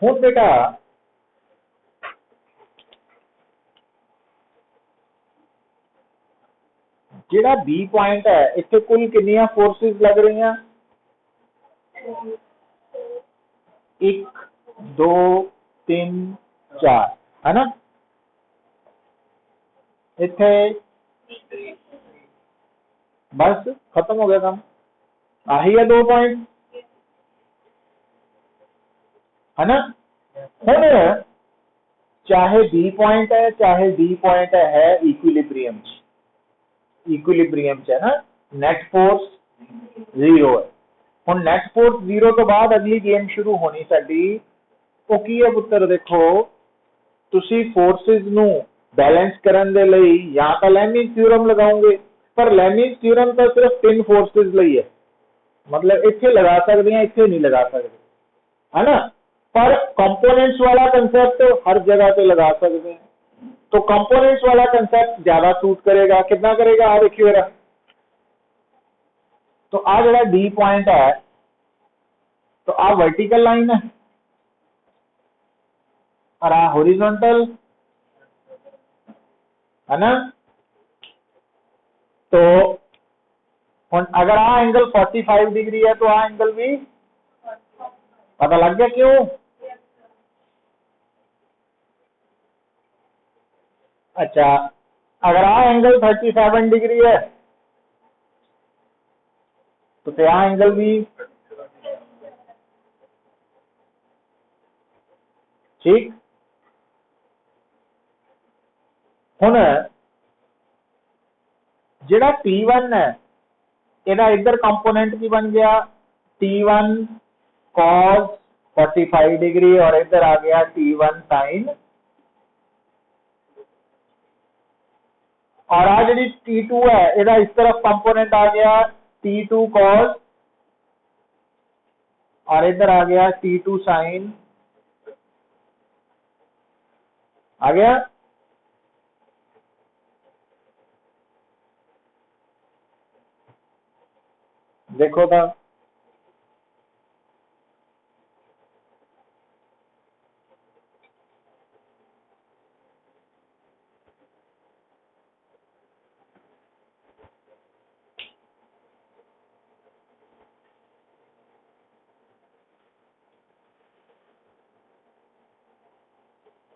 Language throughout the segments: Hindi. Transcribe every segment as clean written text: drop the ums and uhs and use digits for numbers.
हुण बेटा जिहड़ा बी पॉइंट है इत्थे कुल कितनियां फोर्सेस लग रही हैं? 1 2 3 4 है ना। इत्थे बस खत्म हो गया काम। आही है 2 पॉइंट है ना। हुण चाहे बी पॉइंट है चाहे डी पॉइंट है इक्विलिब्रियम है ना। नेट फोर्स 0 है। हुण नेट फोर्स 0 तो बाद अगली गेम शुरू होनी साडी वो की है पुत्र। देखो तुसी फोर्सेस नू बैलेंस करन दे लई या तो लैमिस थ्योरम लगाओगे, पर लैमिस थ्योरम तो सिर्फ 3 फोर्सेस लई है, मतलब इत्थे लगा सकते हैं इत्थे नहीं लगा सकते है ना। पर कंपोनेंट्स वाला कंसेप्ट हर जगह पे लगा सकते हैं, तो कंपोनेंट्स वाला कंसेप्ट ज्यादा सूट करेगा। कितना करेगा आ देखिए मेरा। तो आ जरा डी पॉइंट है तो आ वर्टिकल लाइन है और आ हॉरिजॉन्टल है ना। तो अगर आ एंगल 45 डिग्री है तो आ एंगल भी पता लग गया क्यों। अच्छा अगर आ एंगल 37 डिग्री है तो आ एंगल भी ठीक। हुण जिहड़ा T1 है इहदा इधर कंपोनेंट की बन गया T1 cos 45 डिग्री और इधर आ गया T1 sin, और आ जी T2 है इहदा इस तरफ कंपोनेंट आ गया T2 cos और इधर आ गया T2 sin आ गया। देखो था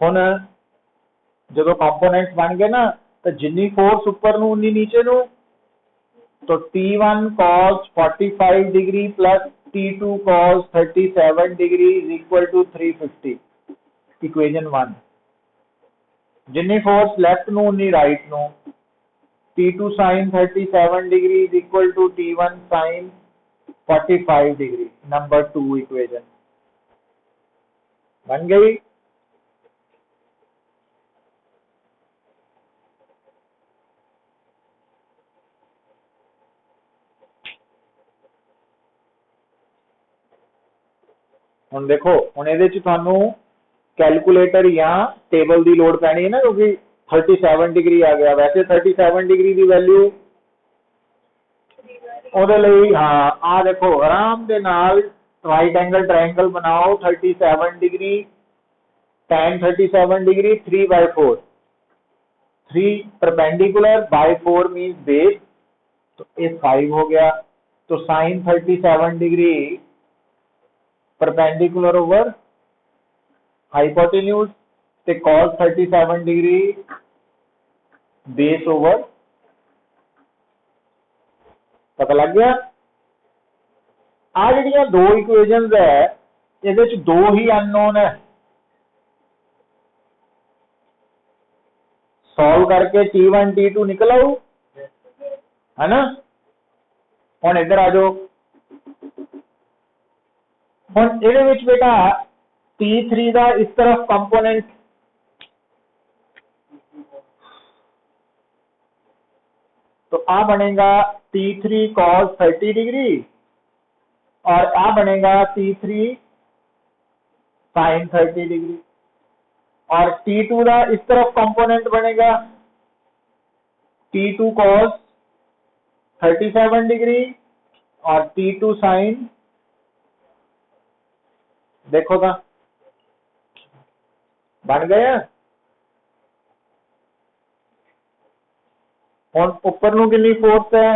हुण जो कंपोनेंट्स बन गए ना तो जिन्नी फोर्स ऊपर नू उन्नी नीचे नू, तो T1 cos 45 degree plus T2 cos 37 degree is equal to 350 equation 1। जिन्नी फोर्स लेफ्ट नू उन्नी राइट नू, T2 sin 37 degree is equal to T1 sin 45 degree number 2 equation बन गई। हुण देखो हुण इहदे च तुहानू कैलकुलेटर या टेबल की लोड़ पैनी है ना, क्योंकि 37 डिग्री आ गया। वैसे 37 डिग्री की वैल्यू ਉਹਦੇ ਲਈ हाँ आ देखो आराम ਦੇ ਨਾਲ राइट एंगल ट्रायंगल बनाओ 37 degree tan 37 degree 3/4 3 perpendicular by 4 means base, तो ये 5 हो गया। तो sin 37 degree perpendicular over hypotenuse ते cos 37 डिग्री बेस ओवर, पता लग गया। आ जिहड़ियां दो इक्वेशंस है इहदे च दो ही अननोन है, सॉल्व करके T1 T2 निकल आऊ है ना। हुण इधर आ जाओ। हुण इहदे विच बेटा T3 का इस तरफ कंपोनेंट तो आ बनेगा T3 cos 30 डिग्री और आ बनेगा T3 sin 30 डिग्री, और T2 का इस तरफ कंपोनेंट बनेगा T2 cos 37 डिग्री और T2 sin, देखो था बन गया। हुण उपर नूं कितनी फोर्स है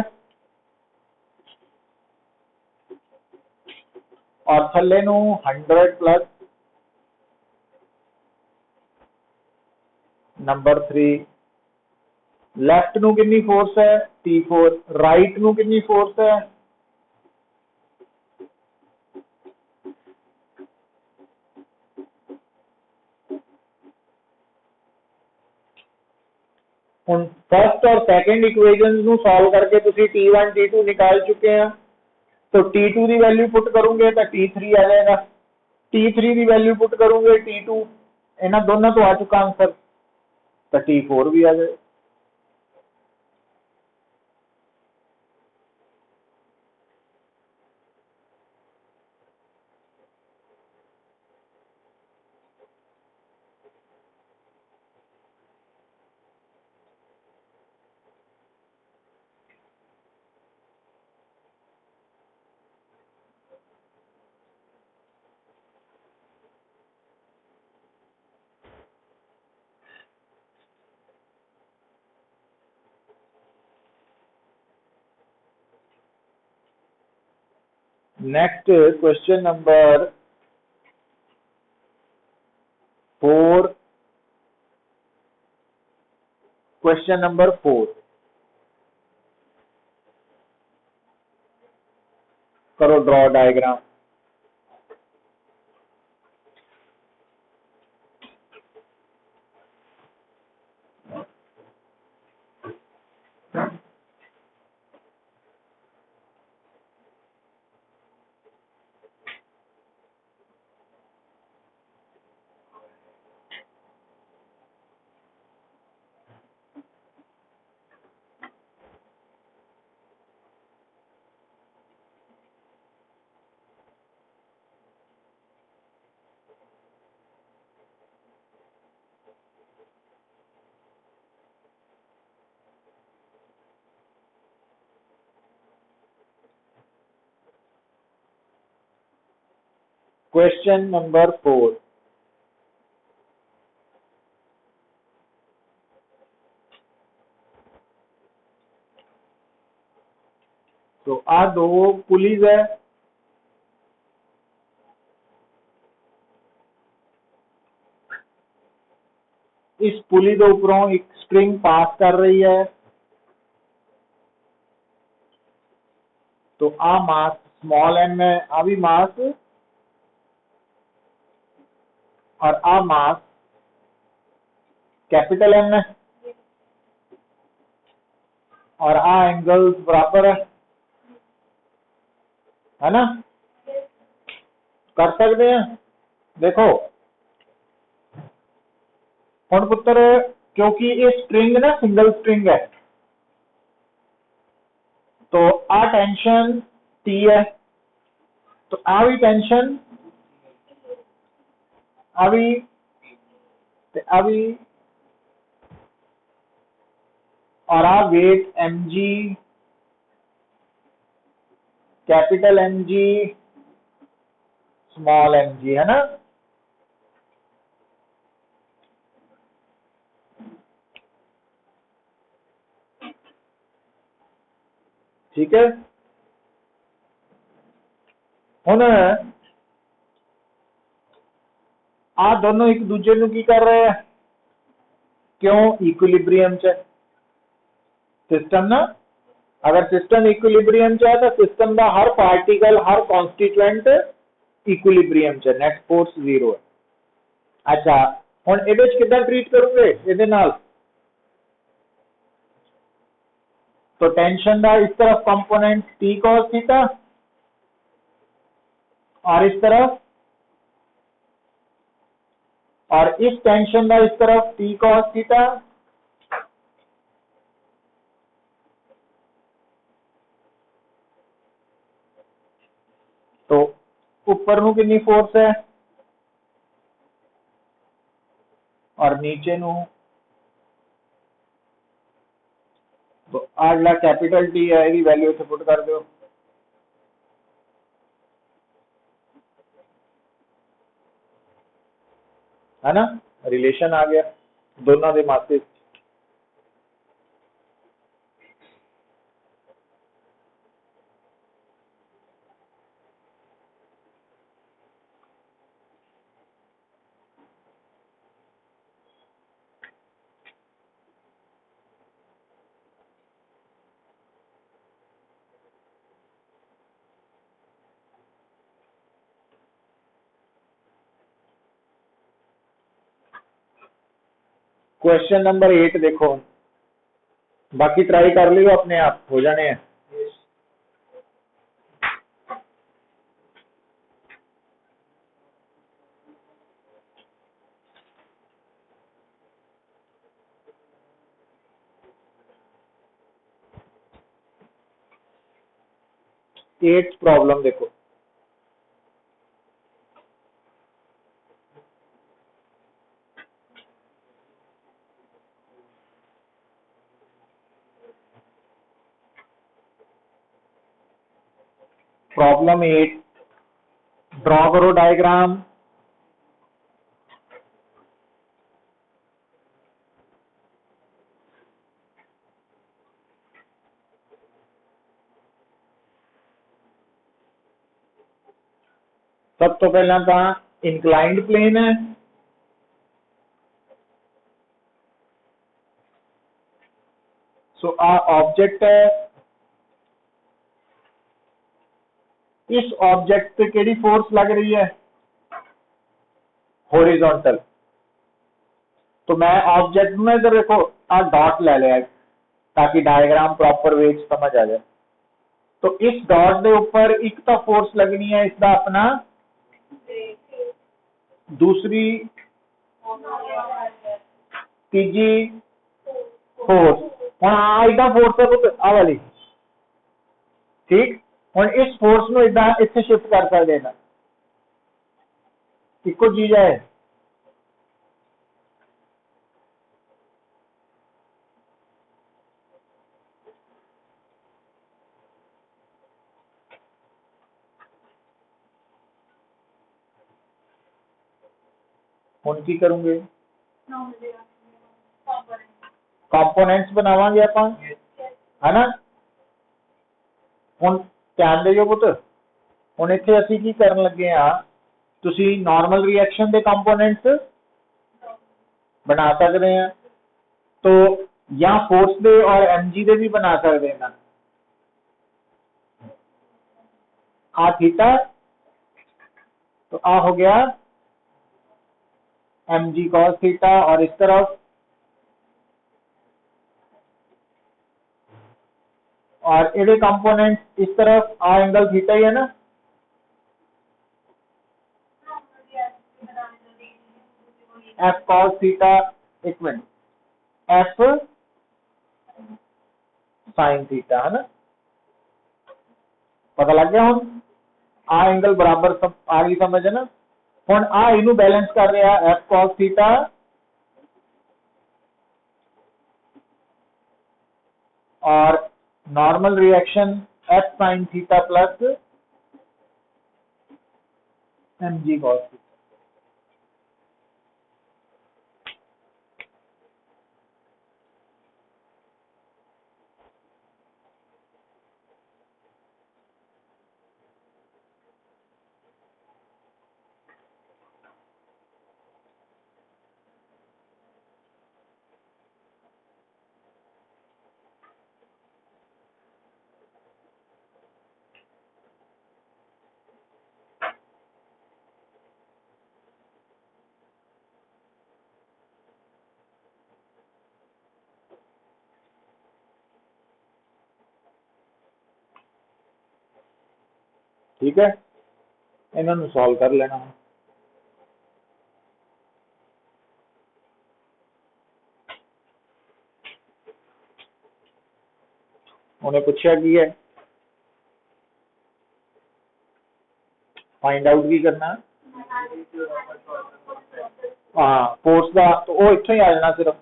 और थल्ले नूं 100 प्लस नंबर 3। लैफ्ट नूं कितनी फोर्स है T4। राइट नूं कितनी फोर्स है हुण फर्स्ट और सेकंड इक्वेशंस नूं सॉल्व करके तुसीं T1 T2 निकाल चुके हैं। तो T2 की वैल्यू पुट करोगे तो T3 आ जाएगा, T3 की वैल्यू पुट करोगे T2, इन्हां दोनों तो आ चुका आंसर, तो T4 भी आ जाए। Next question number 4। Question number 4 करो ड्रॉ डायग्राम। क्वेश्चन नंबर 4, तो आ दो पुलिस है, इस पुली के उपरों एक स्ट्रिंग पास कर रही है, तो आ मास स्मॉल m है, आ भी मास, और आ मास कैपिटल M है, और आ एंगल बराबर है ना, कर सकते हैं। देखो हुण पुत्र क्योंकि ये स्ट्रिंग ना सिंगल स्ट्रिंग है, तो आ टेंशन T है, तो आ भी टेंशन, आ भी, आ भी, और आ weight mg capital mg small mg है ना। ठीक है, हुण आ दोनों एक दूजे नूं की कर रहे हैं, क्यों इक्विलिब्रियम च सिस्टम ना, अगर सिस्टम इक्विलिब्रियम च है तो सिस्टम का हर पार्टिकल हर कॉन्स्टिट्यूएंट इक्विलिब्रियम च, नेट फोर्स 0 है। अच्छा हुण इहदे विच किदां ट्रीट करोगे इहदे नाल, तो टेंशन का इस तरफ कंपोनेंट T cos थीटा और इस तरफ, और इस टेंशन का इस तरफ T cos थीटा, तो ऊपर नूं कितनी फोर्स है और नीचे नूं, तो आ जिहड़ा कैपिटल T है इसकी वैल्यू इत्थे पुट कर दो, है ना। रिलेशन आ गया दोनों के मासे। क्वेश्चन नंबर 8 देखो, बाकी ट्राई कर लियो, अपने आप हो जाने हैं। एट प्रॉब्लम देखो, प्रॉब्लम 8 ड्रॉ करो डायग्राम। सब तो पहला तो इंक्लाइंड प्लेन है, सो आ ऑब्जेक्ट है, इस ऑब्जेक्ट पे केड़ी फोर्स लग रही है, हॉरिजॉन्टल। तो मैं ऑब्जेक्ट में इधर देखो आ डॉट ले लिया ताकि डायग्राम प्रॉपर वे समझ आ जाए। तो इस डॉट के ऊपर एक तो फोर्स लगनी है इसका अपना, दूसरी तीजी फोर्स, हम आइदा फोर्स है पुत आ वाली, ठीक। हम इस फोर्स को इदा इतने शिफ्ट कर सकते हैं, इको चीज है। हम की करूंगे, कंपोनेंट्स बनावांगे ਆਪਾਂ, है ना। ਹੁਣ ਧਿਆਨ ਦਿਓ ਪੁੱਤ, ਹੁਣ ਇੱਥੇ ਅਸੀਂ ਕੀ ਕਰਨ ਲੱਗੇ ਆ, ਤੁਸੀਂ नॉर्मल रिएक्शन ਦੇ कंपोनेंट्स बना सकते हैं, तो या फोर्स दे और mg दे भी बना सकते हैं। आ थीटा, तो आ हो गया mg cos थीटा, और इस तरफ और ये कंपोनेंट इस तरफ आ एंगल थीटा ही है ना। एफ कॉस थीटा, एक मिनट, एफ साइन थीटा, है ना। पता लग गया हम, आ एंगल बराबर सब आ गई समझ, है ना। हम आ इनू बैलेंस कर रहा है, एफ कॉस थीटा और normal reaction F sine theta plus mg cos theta. ठीक है, इन्होंने सॉल्व कर लेना। उन्हें पूछा की है, फाइंड आउट की करना, हाँ फोर्स का, तो वो इत्थों ही आ जाना, सिर्फ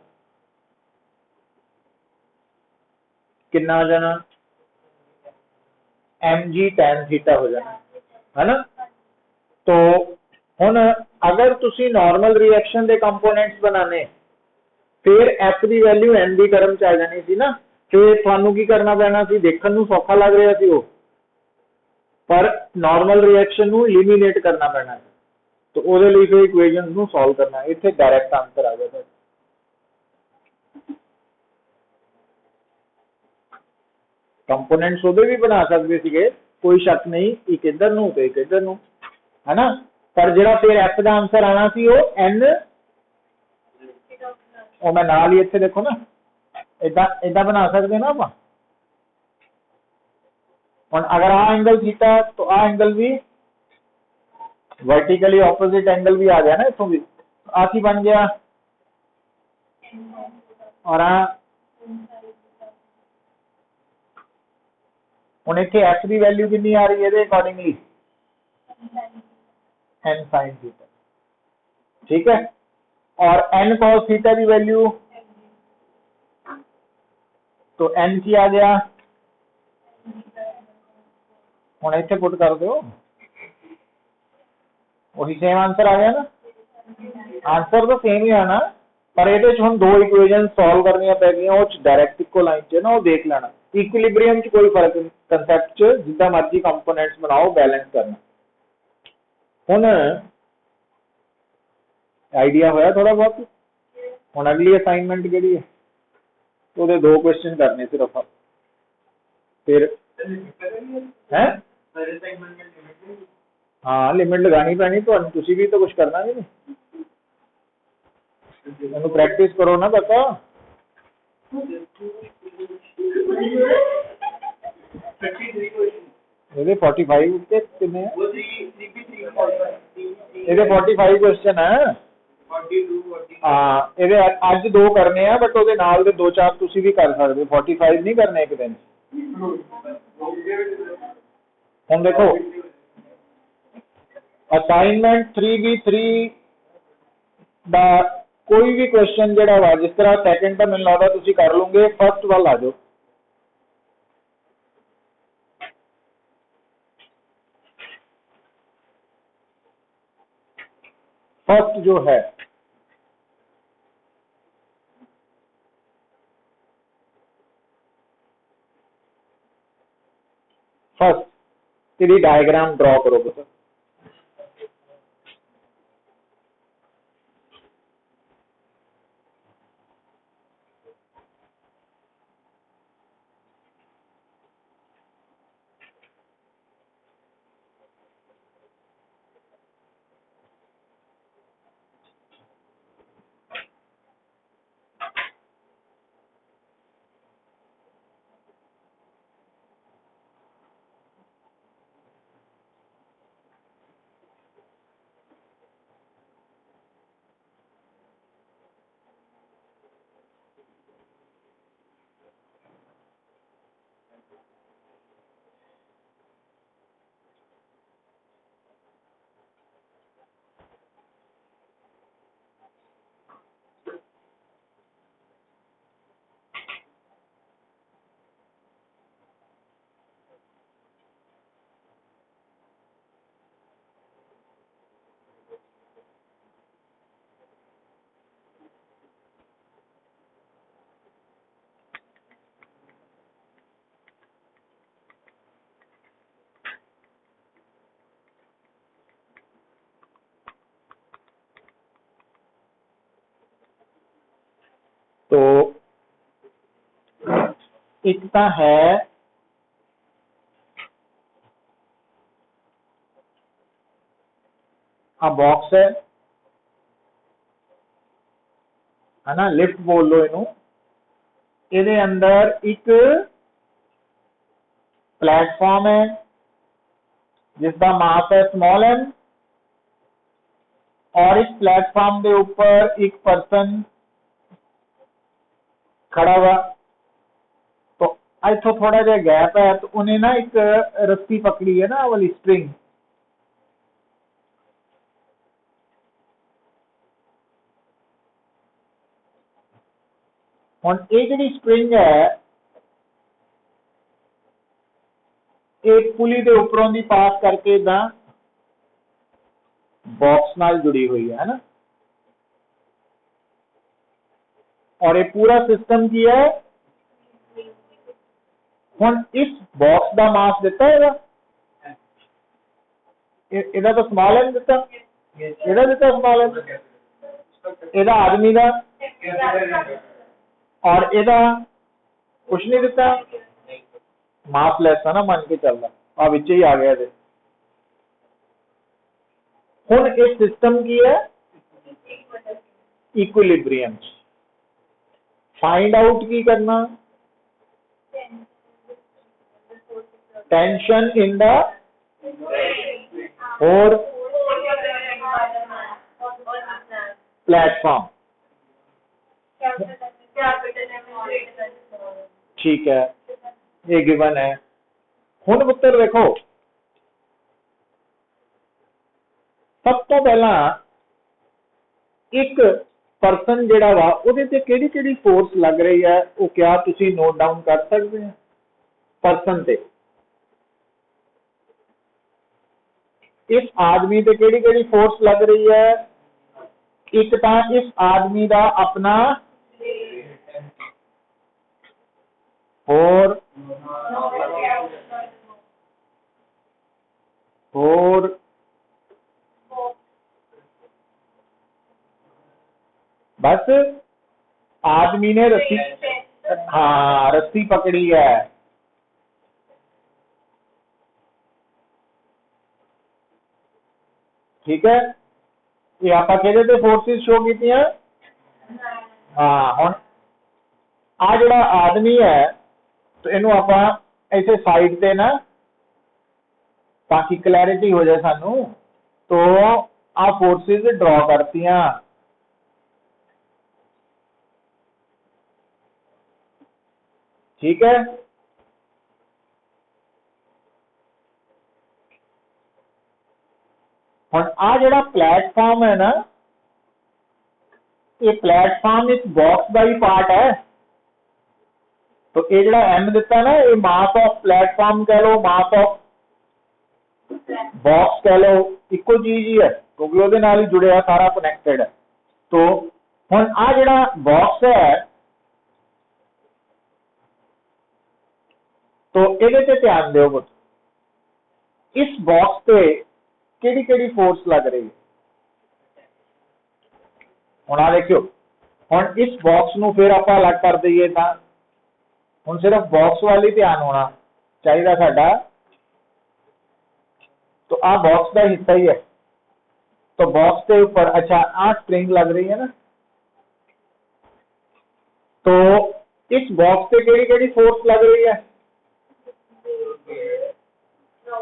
कितना आ जाना, mg tan थीटा हो जाना, है ना। तो हुन अगर तुसी नॉर्मल रिएक्शन के कंपोनेंट्स बनाने फिर एफ की वैल्यू एन की टर्म च आ जानी सी ना, फिर थानू की करना पैना सी, देखने नू सौखा लग रहा सी वो, पर नॉर्मल रिएक्शन नू एलिमिनेट करना पैना है, तो ਉਹਦੇ ਲਈ फिर इक्वेशन नू सॉल्व करना, इत्थे डायरेक्ट आंसर आ जाता है। कंपोनेंट्स ਉਹਦੇ भी बना सकते ਸੀਗੇ, कोई शक नहीं, एक इधर नू ते एक इधर नू, है ना, पर ਜਿਹੜਾ फिर एफ का आंसर आना सी वो एन, ਉਹ मैं नाल ही ਇੱਥੇ देखो ना, इदा इदा बना सकते ना आप। और अगर आ एंगल थीटा तो आ एंगल भी वर्टिकली ऑपोजिट एंगल भी आ गया ना, इतों भी आ की बन गया, और आ हुण इत्थे एफ की वैल्यू कितनी आ रही है अकॉर्डिंगली एन साइन थीटा, ठीक है, और एन कॉस थीटा की वैल्यू तो एन की आ गया, हुण इत्थे पुट कर दो, वही सेम आंसर आ गया ना, आंसर तो सेम ही आना, पर ये हम दो इक्वेशन सॉल्व करनी पै गई, वो डायरेक्ट इको लाइन च ना, वो देख लेना इक्विलिब्रियम च कोई फर्क नहीं, कंसैप्ट च जिदा मर्जी कंपोनेंट्स बनाओ बैलेंस करना। हुण आइडिया होया थोड़ा बहुत। हुण अगली असाइनमेंट केड़ी है, तो दो क्वेश्चन करने सिर्फ, फिर है हाँ लिमिट लगानी पैनी, तो तुसी भी तो कुछ करना नहीं, प्रैक्टिस करो ना पता, ये 45 के कितने हैं, ये 45 क्वेश्चन है, हाँ ये अज दो करने हैं, बट वो नाल दे दो चार तुसी भी कर सकते हो, 45 नहीं करने एक दिन। हम देखो असाइनमेंट 3B3 दा कोई भी क्वेश्चन जड़ा वा, जिस तरह सैकेंड तो मैंने लगता तुसी कर लोगे, फर्स्ट वाल आ जाओ, फर्स्ट जो है फर्स्ट तेरी डायग्राम ड्रॉ करो बस, तो एक तो है आ बॉक्स है ना, लिफ्ट बोल लो इनू, ये अंदर एक प्लेटफॉर्म है जिसका मास है स्मॉल एम, और इस प्लेटफॉर्म के ऊपर एक पर्सन खड़ा हुआ, तो इथों थोड़ा जहा गैप है, तो उन्हें ना एक रस्सी पकड़ी है ना वाली स्ट्रिंग, हुण ये जिहड़ी स्ट्रिंग है एक पुली के उपरों दी पास करके इदा बॉक्स नाल जुड़ी हुई है ना। और ये पूरा सिस्टम की है, हुण इस बॉक्स का मास दिता है, ਇਹਦਾ तो स्मॉल एम दिता, ਇਹਦਾ दिता स्मॉल एम, ਇਹਦਾ आदमी का और ਇਹਦਾ कुछ नहीं दिता, मास लैस है ना, मन के चलता आ विच ही आ गया ये। हुण इस सिस्टम की है इक्विलिब्रियम। फाइंड आउट की करना, टेंशन इन द और प्लेटफॉर्म, ठीक है, ये गिवन है। हुण पुत्र देखो, सब तो पहला एक परसन जिहड़ा वा उहदे ते किहड़ी किहड़ी फोर्स लग रही है वो क्या तुसी नोट डाउन कर सकते हैं। परसन ते इस आदमी ते किहड़ी किहड़ी फोर्स लग रही है, एक तो इस आदमी का अपना और बस आदमी ने रस्सी, हाँ रस्सी पकड़ी है, ठीक है, ये आप कहते फोर्सेस शो की। हाँ हुण आ जिहड़ा आदमी है तो इनू आप ऐसे साइड ते ना, ताकि क्लैरिटी हो जाए सानू, तो आ फोर्सेस ड्रॉ करतियां, ठीक है। हुण आ जिहड़ा प्लेटफॉर्म है ना, ये प्लेटफॉर्म इस बॉक्स का ही पार्ट है। तो ये जिहड़ा एम दिता ना, ये मास ऑफ प्लेटफॉर्म कह लो, मास ऑफ बॉक्स कह लो, इको चीज ही है क्योंकि वो नाल ही जुड़े सारा कनेक्टेड है। तो हुण आ जिहड़ा बॉक्स है, तो ये ध्यान दो, इस बॉक्स पे किहड़ी किहड़ी फोर्स लग रही है। हुण आ देखियो, हुण इस बॉक्स नूं फिर आप अलग कर दईए तां हुण सिर्फ बॉक्स वाल ही ध्यान होना चाहिए साडा। तो आ बॉक्स का हिस्सा ही है, तो बॉक्स के ऊपर अच्छा आ स्प्रिंग लग रही है ना, तो इस बॉक्स पे केड़ी केड़ी फोर्स लग रही है,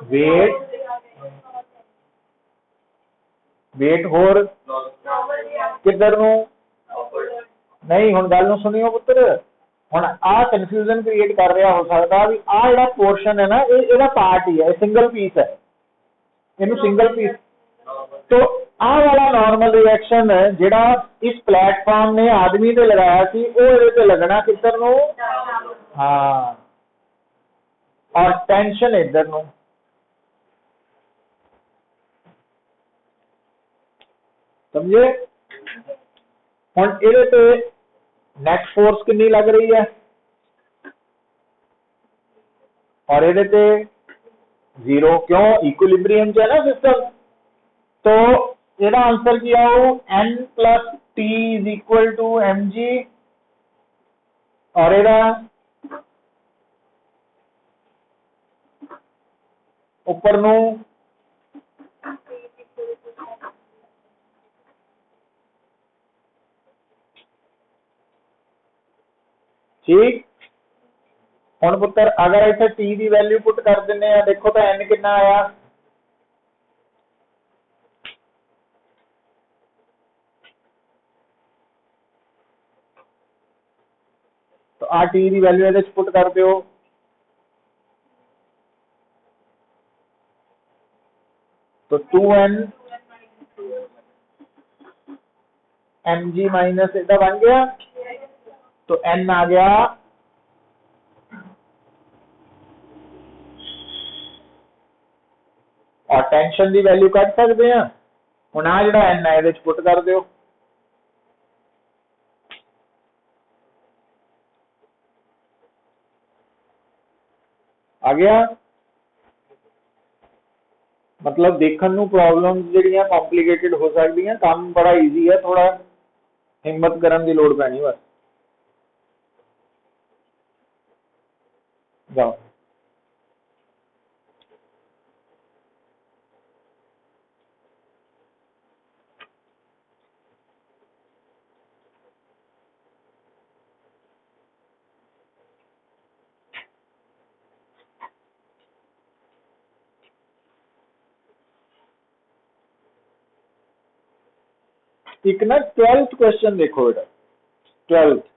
वेट, वेट होर किधर नूं नहीं, हुण गल नूं सुनियो पुत्र, हुण आ कन्फ्यूजन क्रिएट कर रहा हो सकता भी आ जिहड़ा पोर्शन है ना, ये पार्ट ही है, सिंगल पीस है, इनू सिंगल पीस। तो आ वाला नॉर्मल रिएक्शन जिहड़ा इस प्लेटफॉर्म ने आदमी ते लगाया सी, वो इहदे ते लगना किधर नूं, हाँ, और टेंशन इधर नूं। समझे। हुण इहदे ते नेट फोर्स कितनी लग रही है और इहदे ते जीरो, क्यों, इक्विलिब्रियम च है ना सिस्टम। तो इसका आंसर क्या हो, N plus T is equal to M G, और ਇਹਦਾ ऊपर ਨੂੰ ठीक। हुण पुत्र अगर इसे टी की वैल्यू पुट कर दिने आ, देखो तो एन कितना आया, तो आ टी की वैल्यू ये पुट कर दो, तो 2n एम जी माइनस इधर बन गया, तो n आ गया और टेंशन की वैल्यू कट सकते हैं, ਹੁਣ ਆ ਜਿਹੜਾ n ਹੈ ਇਹਦੇ ਚ ਪੁੱਟ ਕਰ ਦਿਓ, आ गया। मतलब देखने ਨੂੰ प्रॉब्लम्स ਜਿਹੜੀਆਂ कॉम्प्लिकेटेड हो ਸਕਦੀਆਂ, काम बड़ा इजी है, थोड़ा हिम्मत करने की लोड़ पैनी बस। जाओ एक ना 12th क्वेश्चन देखो बेटा, 12th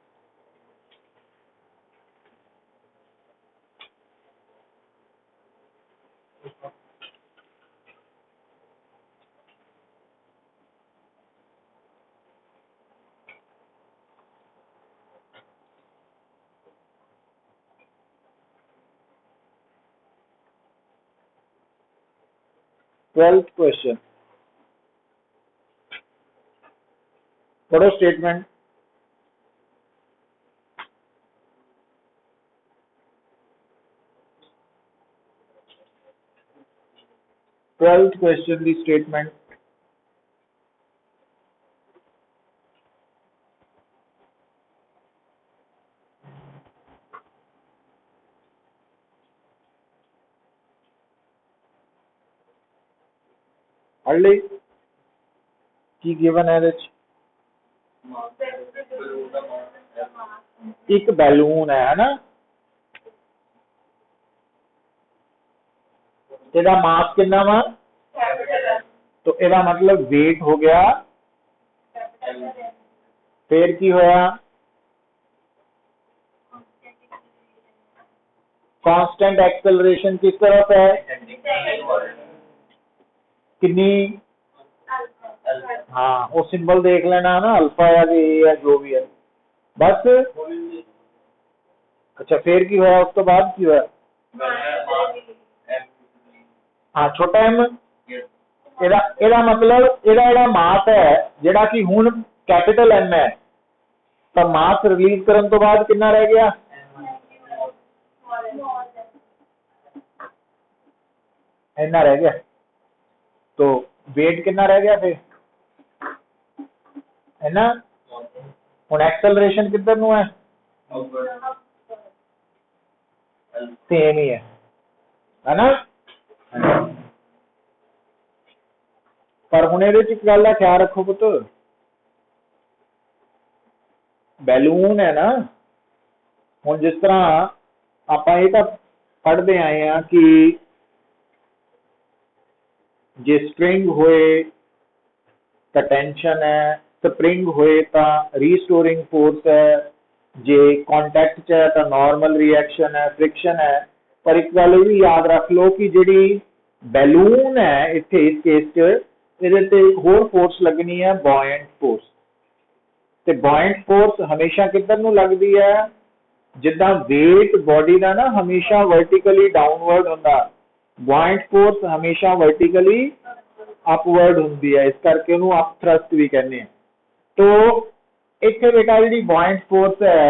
12th क्वेश्चन पढ़ो स्टेटमेंट। ट्वेल्थ क्वेश्चन दी स्टेटमेंट। पढ़ ली की गिवन है ਇਹਦੇ एक बैलून है ना, ਇਹਦਾ मास कितना वा, तो ਇਹਦਾ मतलब वेट हो गया, फिर की होया, कांस्टेंट एक्सेलरेशन किस तरफ है, कितनी, हाँ वो सिंबल देख लेना ना, अल्फा या ए या जो भी है बस। अच्छा फिर की होया, उस तो बाद की होया, हाँ छोटा एम, ਇਹਦਾ मतलब ਇਹਦਾ ਜਿਹੜਾ ਮਾਸ है ਜਿਹੜਾ कि ਹੁਣ कैपिटल एम है, तो मास रिलीज करने तो बाद कितना रह गया, इतना रह गया, तो वेट कितना रह गया फिर है ना। ਹੁਣ एक्सेलरेशन किधर ਨੂੰ है, सेम ही है ना। पर ਹੁਣ ਇਹਦੇ ਚ ਇੱਕ ਗੱਲ ਦਾ ਖਿਆਲ ਰੱਖੋ ਪੁੱਤ, बैलून है ना, ਹੁਣ जिस तरह ਆਪਾਂ ਇਹ ਤਾਂ पढ़ते आए हैं कि जे स्ट्रिंग होए तो टेंशन है, स्प्रिंग होए तो रीस्टोरिंग फोर्स है, जे कॉन्टैक्ट च है तो नॉर्मल रिएक्शन है, फ्रिक्शन है। पर एक गल भी याद रख लो कि जिहड़ी बैलून है इत्थे इस केस च ਇਹਦੇ ਤੇ ਇੱਕ ਹੋਰ फोर्स लगनी है, बॉयंट फोर्स। ਤੇ बॉयंट फोर्स हमेशा किधर ਨੂੰ लगदी है, जिद्दां वेट बॉडी ਦਾ ना हमेशा वर्टिकली डाउनवर्ड ਹੁੰਦਾ, बॉयंट फोर्स हमेशा वर्टिकली अपवर्ड ਹੁੰਦੀ है, इस करके ਉਹਨੂੰ अप थ्रस्ट भी कहते हैं। तो ਇੱਥੇ बेटा ਜਿਹੜੀ बॉयंट फोर्स है,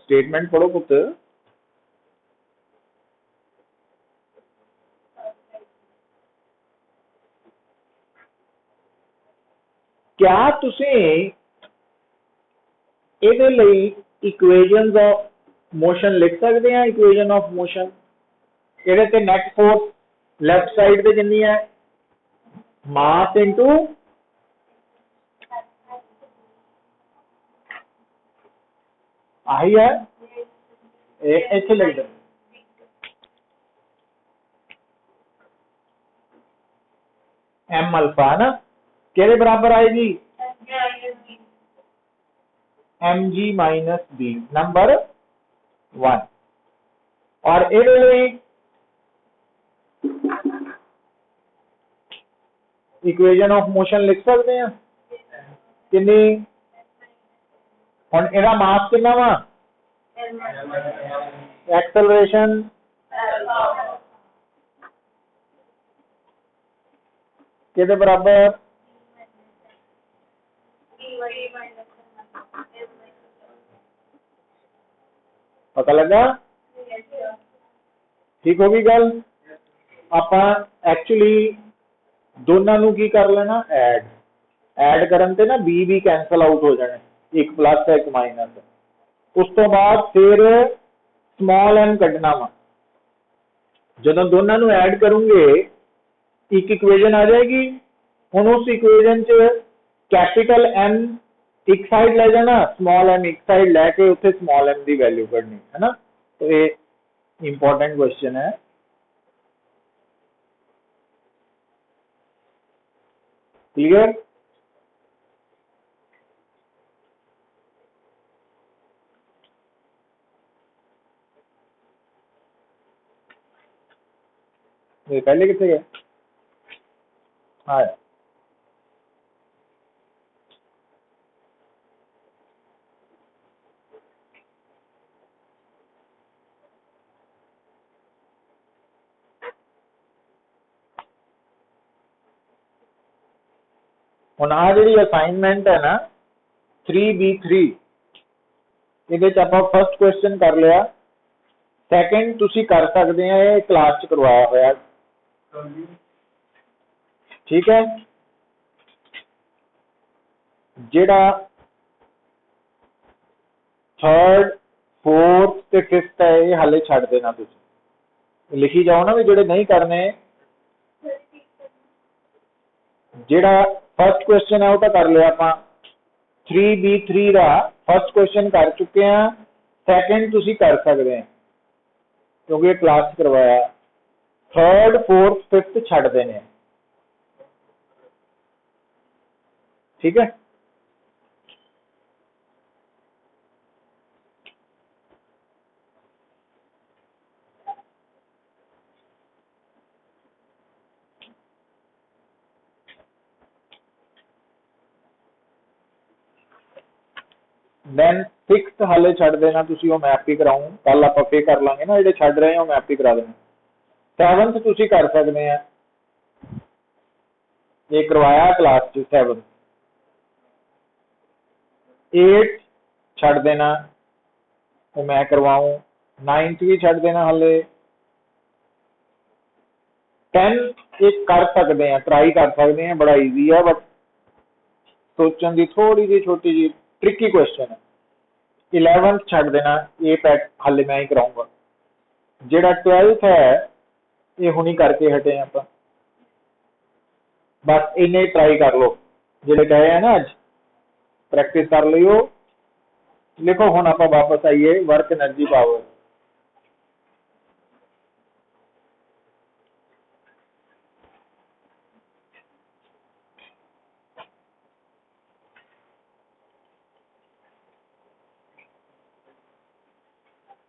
स्टेटमेंट पढ़ो पुत्र, क्या तुसी ਇਹਦੇ ਲਈ इक्वेशंस ऑफ मोशन लिख सकते हैं, इक्वेशन ऑफ मोशन ਇਹਦੇ ਤੇ नेट फोर्स लेफ्ट साइड ਤੇ ਕਿੰਨੀ है, मास इनटू आई है, ਇੱਥੇ ਲਿਖ दो एम अल्फा है ना, केरे बराबर आएगी, M G minus B number 1। और इक्वेशन ऑफ मोशन लिख सकते हैं, कितनी हुण इहदा मास कितना वा एक्सेलरेशन किहदे बराबर पता लगा ठीक होगी गल आपां एक्चुअली दोनों नू की कर लेना ऐड करन ते ना बी भी कैंसल आउट हो जाने एक प्लस एक माइनस उस तो बाद फिर स्मॉल एम कढ़ना वा जदों दोनों नू ऐड करूंगे एक इक्वेजन आ जाएगी हुण उस इक्वेजन च कैपिटल एम एक साइड ले जाना स्मॉल एम एक साइड लैके उत्थे स्मॉल एम की वैल्यू कढ़नी है ना तो ये इंपॉर्टेंट क्वेश्चन है क्लियर ये पहले कितने गए हाँ हुण आ जिहड़ी असाइनमेंट है ना 3B3 ਇਹਦੇ ਚ ਆਪਾਂ फर्स्ट क्वेश्चन कर लिया सैकेंड तुसी कर सकते हैं ये क्लास च करवाया होया ठीक है जेड़ा थर्ड फोर्थ ते फिफ्थ है ये हाले छड़ देना तुसी लिखी जाओ ना भी जेड़े नहीं करने जेड़ा फर्स्ट क्वेश्चन है वो तो कर लिया आपां 3B3 का फर्स्ट क्वेश्चन कर चुके हैं सैकेंड तुसी कर सकते हैं क्योंकि ये क्लास करवाया थर्ड फोर्थ फिफ्थ छड़ देने ठीक है देन सिक्स्थ हाले छड़ देना तुसी वो मैप ही कराऊं कल आप पे कर लांगे ना जेडे छड़ रहे हो मैप ही करा देना सैवंथ तुसी कर सकते हैं ये करवाया क्लास च सैवंथ 8 छड़ देना वो मैं करवाऊं 9th भी छड़ देना हाले 10 एक कर सकते हैं ट्राई कर सकते हैं बड़ा इजी है बट सोचने की थोड़ी जी छोटी जी ट्रिकी क्वेश्चन है 11th छड़ देना ये पैट हाले मैं ही कराऊंगा जेड़ा 12th है ये हुनी करके हटे आप बस इन्हें ट्राई कर लो जेडे कहे हैं ना अज प्रैक्टिस कर लियो लिखो हुण आप वापस आइए वर्क एनर्जी पावर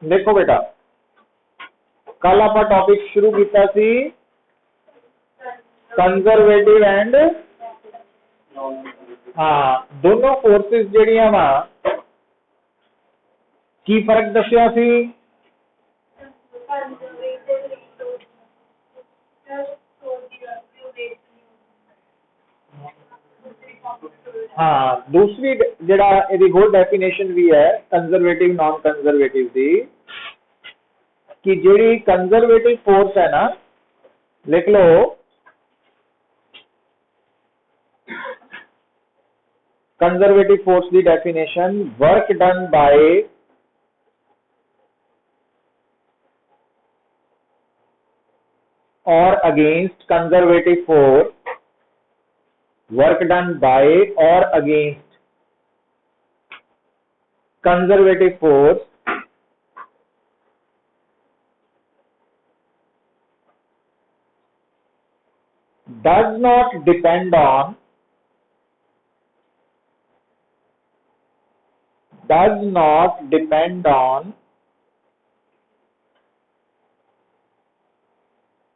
देखो बेटा कल आप टॉपिक शुरू किया सी कंजरवेटिव एंड हाँ दोनों फोर्सेस जड़ियां वा की फर्क दसिया सी हाँ दूसरी जड़ा यदि होल डेफिनेशन भी है कंजरवेटिव नॉन कंजरवेटिव दी कि जेडी कंजरवेटिव फोर्स है ना लिख लो कंजरवेटिव फोर्स की डेफिनेशन वर्क डन बाय और against conservative force work done by or against conservative force does not depend on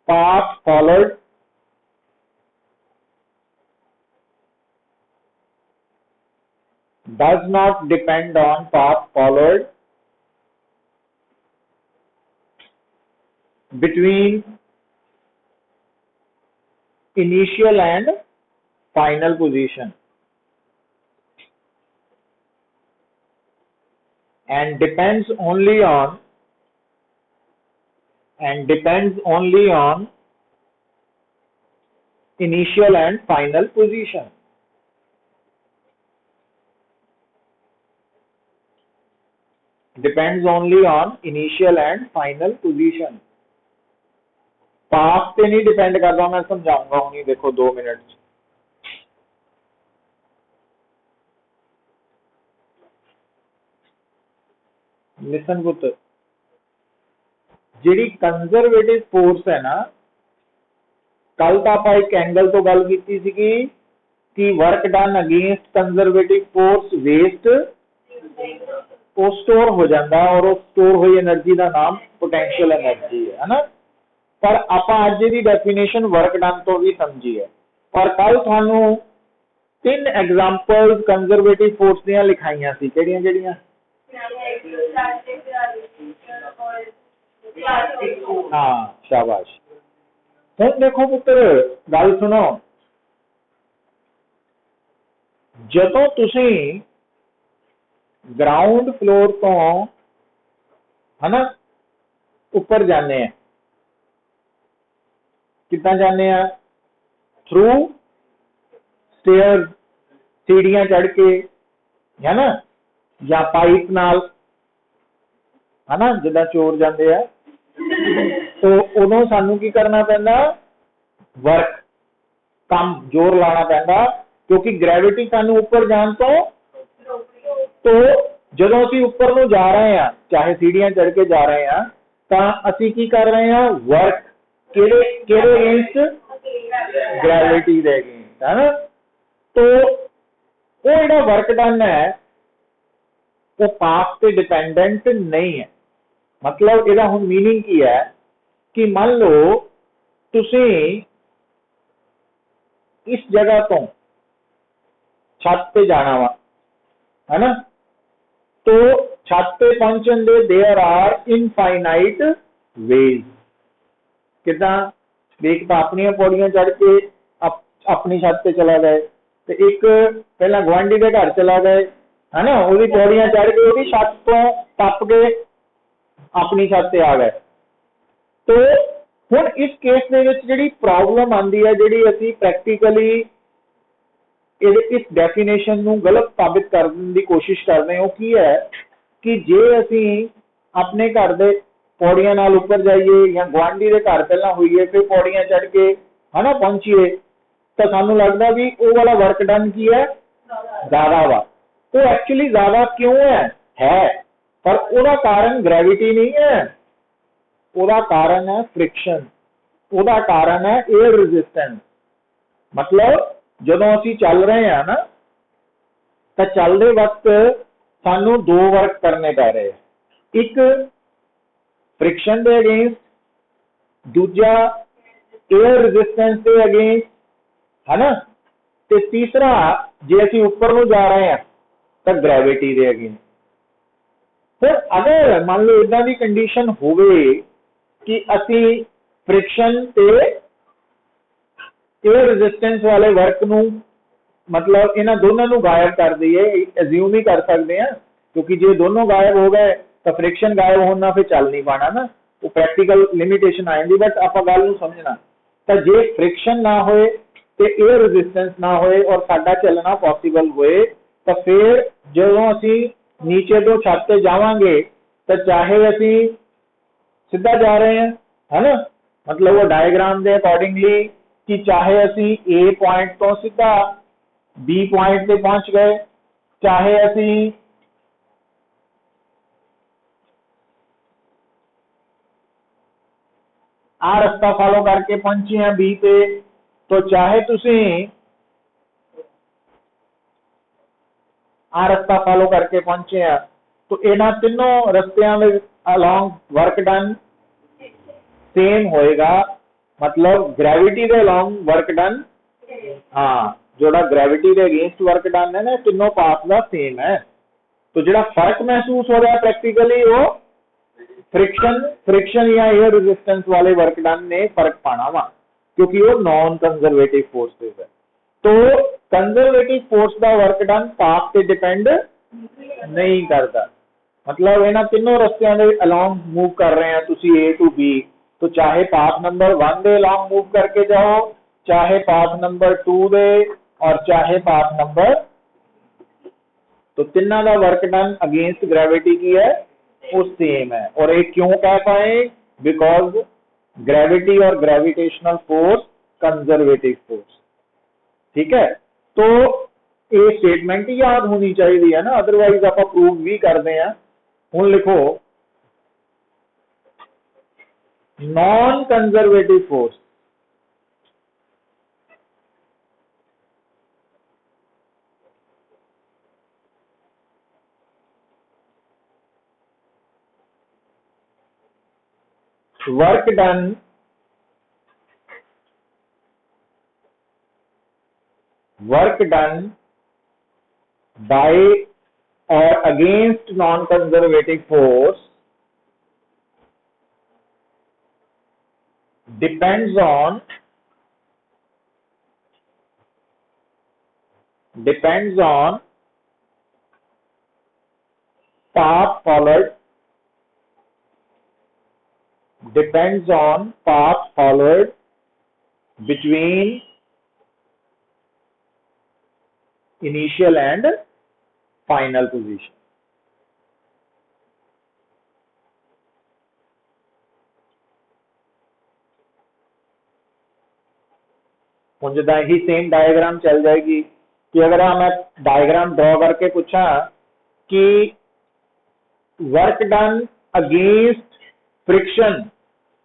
path followed does not depend on path followed between initial and final position, and depends only on initial and final position. Depends only on initial and final position. Path पे नहीं डिपेंड करता, मैं समझाऊंगा हुनी, देखो 2 मिनट। लिसन पुत्र, ਜਿਹੜੀ ਕੰਜ਼ਰਵੇਟਿਵ ਫੋਰਸ ਹੈ ਨਾ, ਕੱਲ ਤਾਂ ਆਪਾਂ ਇੱਕ ਐਂਗਲ ਤੋਂ ਗੱਲ ਕੀਤੀ ਸੀਗੀ ਕਿ work done against conservative force waste ਉਹ ਸਟੋਰ ਹੋ ਜਾਂਦਾ, ਔਰ ਉਹ ਸਟੋਰ ਹੋਈ એનર્ਜੀ ਦਾ ਨਾਮ ਪੋਟੈਂਸ਼ੀਅਲ એનર્ਜੀ ਹੈ ਨਾ। ਪਰ ਆਪਾਂ ਅੱਜ ਦੀ ਡੈਫੀਨੇਸ਼ਨ ਵਰਕ ਡਨ ਤੋਂ ਵੀ ਸਮਝੀ ਹੈ। ਪਰ ਕੱਲ ਤੁਹਾਨੂੰ 3 ਐਗਜ਼ਾਮਪਲਸ ਕੰਜ਼ਰਵੇਟਿਵ ਫੋਰਸ ਦੀਆਂ ਲਿਖਾਈਆਂ ਸੀ, ਕਿਹੜੀਆਂ ਕਿਹੜੀਆਂ? हाँ शाबाश। हुण देखो पुत्र, गल सुनो, जदों तुसी ग्राउंड फ्लोर तो है ना ऊपर जाने हैं, कितना जाने हैं? थ्रू स्टेयर्स, सीढ़ियां चढ़ के, है ना, या पाइप नाल, है ना, जिदा चोर जाते हैं। तो उदों सानू की करना पैंदा? वर्क, काम, जोर लाना पैंदा, क्योंकि ग्रेविटी सानू ऊपर जान तो जदों असीं ऊपर नूं जा रहे हैं, चाहे सीढ़ियां चढ़ के जा रहे हैं, तां असीं की कर रहे हैं? वर्क किहदे अगेंस्ट? ग्रेविटी दे अगेंस्ट, है ना। तो वो जिहड़ा वर्क डन है वो पाथ पे डिपेंडेंट नहीं है। मतलब ਇਹਦਾ ਹੁਣ मीनिंग की है कि मान लो तुसी इस जगह तो छत पे जाना वा, है ना, तो छत पे पहुंचन दे देयर आर इनफाइनाइट वेज। किदा देख तो अपनी पौड़ियां चढ़ के अपनी छत पे चला गए, तो एक पहला गुआंढी के घर चला गए, है ना, वो पौड़ियां चढ़ के वो छत तो टप के अपनी छत पे आ गए। तो हुण इस केस दे विच जिहड़ी प्रॉब्लम आंदी है, जिहड़ी असीं प्रैक्टिकली इस डेफिनेशन नूं गलत साबित करने की कोशिश करते हैं, वो की है कि जे असीं अपने घर दे पौड़ियां नाल ऊपर जाइए या गुआंढी दे घर पहला होइए फिर पौड़ियां चढ़ के, है ना, पहुंचीए, तो सानूं लगदा भी वो वाला वर्क डन की है ज्यादा वा। तो एक्चुअली ज्यादा क्यों है पर ਉਹਦਾ कारण ग्रेविटी नहीं है, ਉਹਦਾ कारण है फ्रिक्शन, ਉਹਦਾ कारण है एयर रेजिस्टेंस। मतलब ਜਦੋਂ ਅਸੀਂ ਚੱਲ ਰਹੇ हैं ना, ਤਾਂ ਚੱਲਦੇ वक्त ਸਾਨੂੰ 2 वर्क करने पै रहे हैं, एक फ्रिक्शन ਦੇ अगेंस्ट, दूजा एयर रेजिस्टेंस ਦੇ अगेंस्ट, है ना, ਤੇ तीसरा जे ਅਸੀਂ ਉੱਪਰ ਨੂੰ जा रहे हैं ਤਾਂ ग्रेविटी ਦੇ अगेंस्ट। फिर अगर मान लो इदा की कंडीशन होवे कि असी फ्रिक्शन ते एयर रेजिस्टेंस वाले वर्क नू, मतलब इन्हां दोनों नू गायब कर दईए, अज्यूम ही कर सकते हैं, क्योंकि जे दोनों गायब हो गए तो फ्रिक्शन गायब होना फिर चल नहीं पाना ना, वो प्रैक्टिकल लिमिटेशन आ जाती। बट आप गल नू समझना, तो जे फ्रिक्शन ना होए ते एयर रेजिस्टेंस ना होए और साडा चलना पॉसिबल होए, तो फिर जदों असी नीचे तो छत पे जावांगे तो चाहे असी सीधा जा रहे हैं, है ना, मतलब वो डायग्राम दे अकॉर्डिंगली कि चाहे असी ए पॉइंट तो सीधा बी पॉइंट पे पहुंच गए, चाहे असी आ रास्ता फॉलो करके पहुंचे हैं बी पे, तो चाहे तुसी आ रास्ता फॉलो करके पहुंचे हैं, तो इन्हां तीनों रस्तियां में अलोंग वर्क डन सेम होएगा। मतलब ग्रेविटी दे अलोंग वर्क डन, हाँ, जोड़ा ग्रेविटी के अगेंस्ट वर्क डन है ना, तीनों पाथ का सेम है। तो जो फर्क महसूस हो रहा है प्रैक्टिकली वो फ्रिक्शन या एयर रेजिस्टेंस वाले वर्क डन ने फर्क पाना वा, क्योंकि वो नॉन कंजर्वेटिव फोर्सेस है। तो कंजर्वेटिव फोर्स का वर्क डन पाथ पे डिपेंड नहीं करता, मतलब इन्होंने तीनों रस्तियों के अलोंग मूव कर रहे हैं तुसी ए टू बी, तो चाहे पाथ नंबर 1 दे अलोंग मूव करके जाओ, चाहे पाथ नंबर 2 दे, और चाहे पाथ नंबर, तो तीनों का वर्क डन अगेंस्ट ग्रेविटी की है वो सेम है। और ये क्यों कह पाए, बिकॉज ग्रेविटी और ग्रेविटेशनल फोर्स कंजर्वेटिव फोर्स। ठीक है, तो ये स्टेटमेंट ही याद होनी चाहिए है ना, अदरवाइज आप प्रूव भी करते हैं। हूँ लिखो non conservative force work done by or against non-conservative force depends on path followed between initial and final position। हूँ जिदा ही सेम डायग्राम चल जाएगी कि अगर मैं डायग्राम ड्रॉ करके पूछा कि वर्क डन अगेंस्ट फ्रिक्शन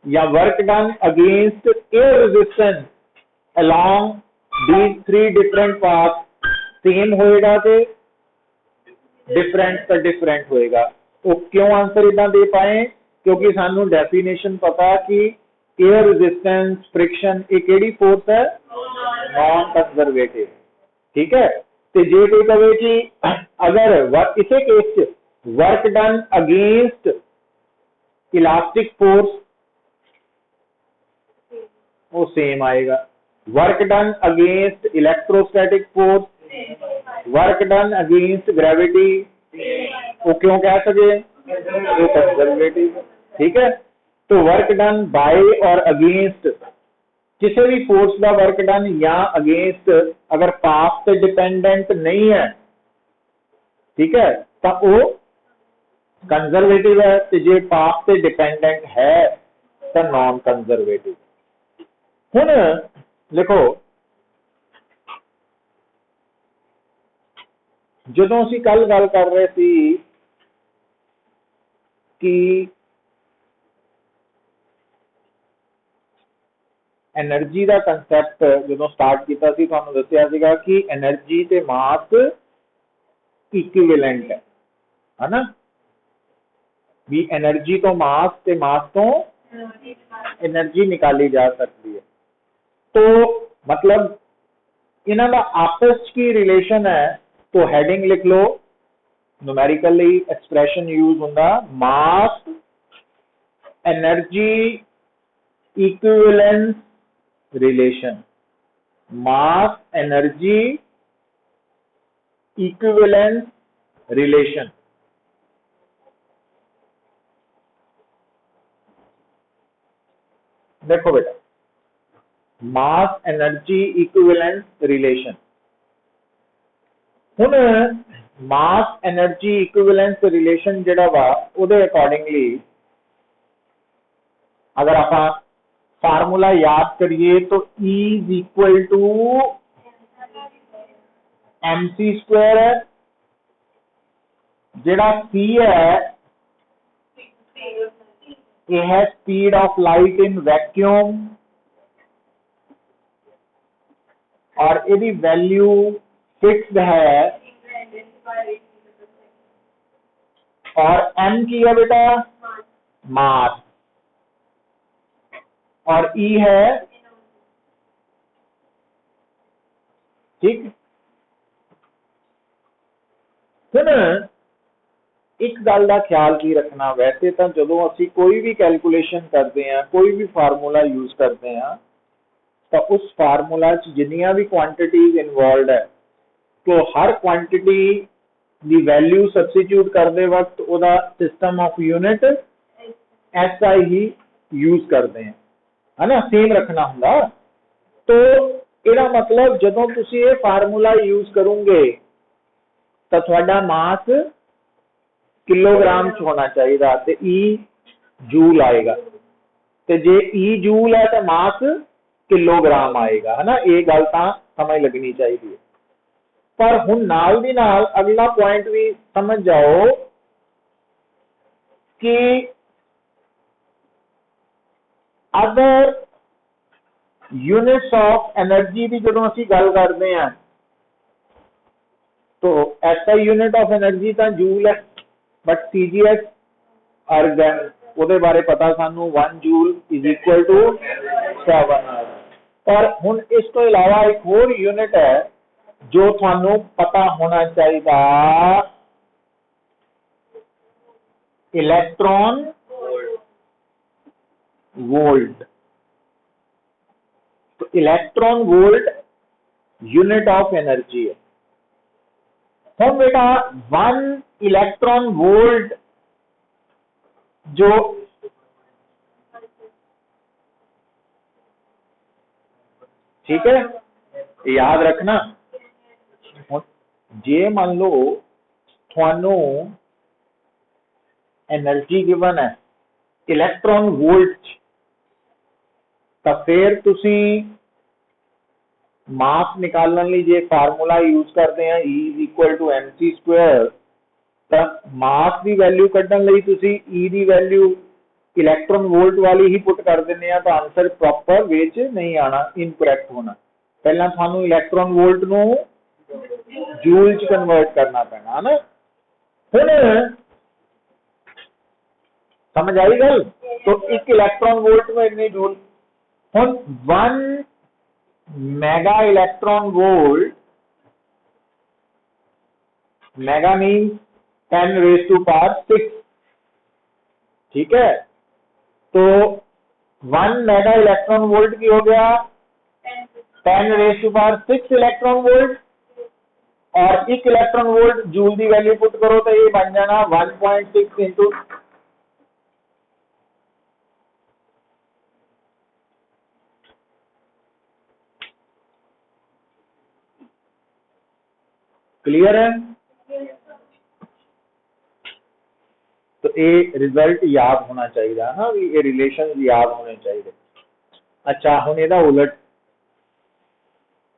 या work done against air resistance along these 3 different paths same होएगा कि डिफरेंट होएगा। वो क्यों आंसर इतना दे पाए, क्योंकि सानू डेफिनेशन पता कि एयर रेजिस्टेंस फ्रिक्शन एक केड़ी फोर्स है, नॉन कंजर्वेटिव। ठीक है, तो जे कोई कहे कि अगर इसे case work done against elastic force, वो सेम आएगा। Work done against electrostatic force, work done against gravity, वो क्यों कह सके, वो कंजर्वेटिव। ठीक है, तो वर्क डन बाय और अगेंस्ट किसी भी फोर्स का वर्क डन या अगेंस्ट अगर पाथ पे डिपेंडेंट नहीं है, ठीक है, तो वो कंजर्वेटिव है, तो जे पाथ पे डिपेंडेंट है तो नॉन कंजर्वेटिव। हुण लिखो ਜਦੋਂ ਅਸੀਂ ਕੱਲ ਗੱਲ ਕਰ ਰਹੇ ਸੀ कि एनर्जी का कंसैप्ट जो स्टार्ट किया सी, तुहानू दस्सिया सीगा कि एनर्जी ते मास इक्विवेलेंट है ना, भी एनर्जी तो मास ते मास तो एनर्जी निकाली जा सकती है। तो मतलब इन्हां दा आपस की रिलेशन है, तो हेडिंग लिख लो, न्यूमेरिकली एक्सप्रेशन यूज होंदा mass energy equivalence relation, mass energy equivalence relation. देखो बेटा, मास एनर्जी इक्विवेलेंस रिलेशन, हुण मास एनर्जी इक्विवेलेंस रिलेशन जिहड़ा वा उहदे अकॉर्डिंगली अगर आप फार्मूला याद करिए तो E is equal to MC square है, जिहड़ा C है ये है speed of light in vacuum, और यदि वैल्यू फिक्स्ड है, और M की है बेटा मास, और E है ठीक। फिर एक गल का ख्याल की रखना, वैसे तो जो असी कोई भी कैलकुलेशन करते हैं, कोई भी फार्मूला यूज करते हैं, तो उस फार्मूला जिन्नियां भी क्वांटिटीज इन्वॉल्व है, तो हर क्वांटिटी दी वैल्यू सबस्टिट्यूट करते वक्त ओदा system of unit SI he use करते हैं, है ना, सेम रखना होंगे। तो ਇਹਦਾ मतलब ਜਦੋਂ ਤੁਸੀਂ ਇਹ फार्मूला यूज करोगे तो ਤੁਹਾਡਾ मास किलोग्राम च होना चाहिए, तो E जूल आएगा, तो जे E जूल है तो मास किलोग्राम आएगा, है ना। ये गल तो समझ लगनी चाहिए। पर हुण नाल दी नाल अगला पॉइंट भी समझ जाओ कि अदर यूनिट्स ऑफ एनर्जी की जो असी गल करते हैं, तो SI यूनिट ऑफ एनर्जी तो जूल है, बट CGS अर्ग है, वो बारे पता सानू 1 जूल इज इक्वल टू 7 अर्ग। पर हुण इस तो इलावा एक होर यूनिट है जो थानू पता होना चाहिए, इलेक्ट्रॉन वोल्ट। तो electron volt unit of energy है। हम बेटा 1 इलेक्ट्रॉन वोल्ट जो ठीक है, याद रखना। जे मान लो थानू एनर्जी गिवन है इलेक्ट्रॉन वोल्ट, तो फिर तुसी मास निकालने लिए जे फार्मूला यूज करते हैं E is equal to mc square, तो मास की वैल्यू कढ़ने लिए तुसी E की वैल्यू इलेक्ट्रॉन वोल्ट वाली ही पुट कर देने हैं, तो आंसर प्रॉपर वे च नहीं आना, इनकरैक्ट होना। पहला थानू इलेक्ट्रॉन वोल्ट नू जूल च कन्वर्ट करना पैना, है ना। हुण समझ आई गल। तो एक इलेक्ट्रॉन वोल्ट में इतनी जूल। हुण 1 mega electron volt, mega mean 10 raise to power 6, ठीक है। तो 1 मेगा इलेक्ट्रॉन वोल्ट की हो गया 10 raise to power 6 electron volt, और एक इलेक्ट्रॉन वोल्ट जूल की वैल्यू पुट करो तो ये बन जाना 1.6 इंटू क्लियर है। तो ये रिजल्ट याद होना चाहिए ना, ये रिलेशन याद होने चाहिए। अच्छा हुण इहदा उलट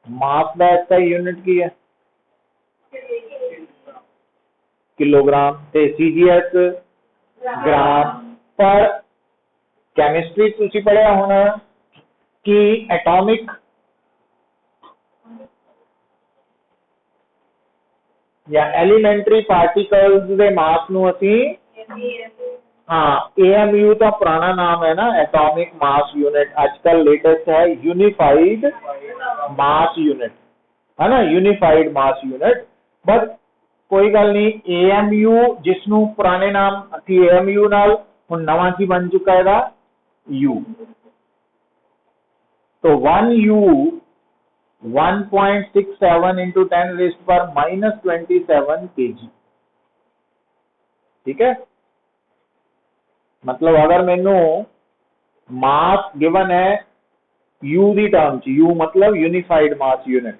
मास का SI यूनिट की है किलोग्राम, ते CGS ग्राम। पर केमिस्ट्री तुसी पढ़िया होना कि एटॉमिक या एलीमेंटरी पार्टिकल्स दे मास नू असी हाँ AMU तो पुराना नाम है ना, एटॉमिक मास यूनिट। आजकल लेटेस्ट है यूनिफाइड मास यूनिट, है ना, यूनिफाइड मास यूनिट। बट कोई गल नहीं, AMU जिसनू पुराने नाम थी AMU नाल हुण नवा की बन चुका है U। तो 1U 1.67 into 10 raise to power -27 kg, ठीक है। मतलब अगर मैनू मास गिवन है U की टर्म च, U मतलब यूनिफाइड मास यूनिट,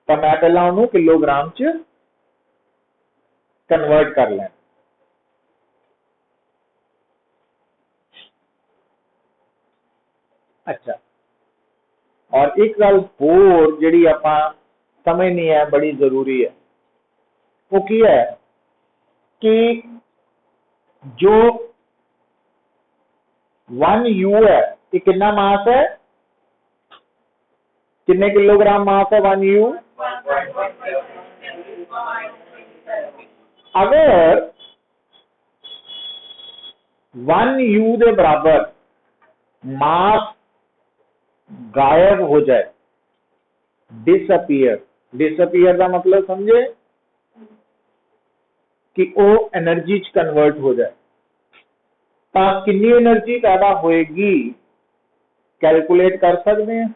तो मैं पहला उन्होंने किलोग्राम च कन्वर्ट कर लें। अच्छा, और एक गल होर जिहड़ी आपां समझनी है बड़ी जरूरी है, वो की है कि जो 1U है ये कितना मास है, कितने किलोग्राम मास है 1U। अगर 1U के बराबर मास गायब हो जाए, डिसअपीयर, डिसअपीयर का मतलब समझे कि वो एनर्जी च कन्वर्ट हो जाए। तो कितनी एनर्जी पैदा होएगी कैलकुलेट कर सकते हैं?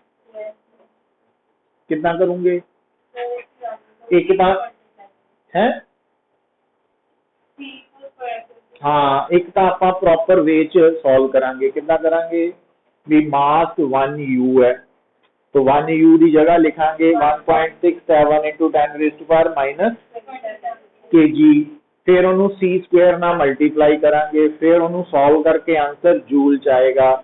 कितना करूंगे? एक बार है हाँ, एक तो आप प्रॉपर वे च सॉल्व करांगे। कितना करांगे भी मास 1 U है, तो 1 U की जगह लिखांगे 1.67 इंटू 10⁻⁻⁻ kg, फिर उन्होंने सी स्क्वायर ना मल्टीप्लाई करांगे, फिर उन्होंने सॉल्व करके आंसर जूल च आएगा।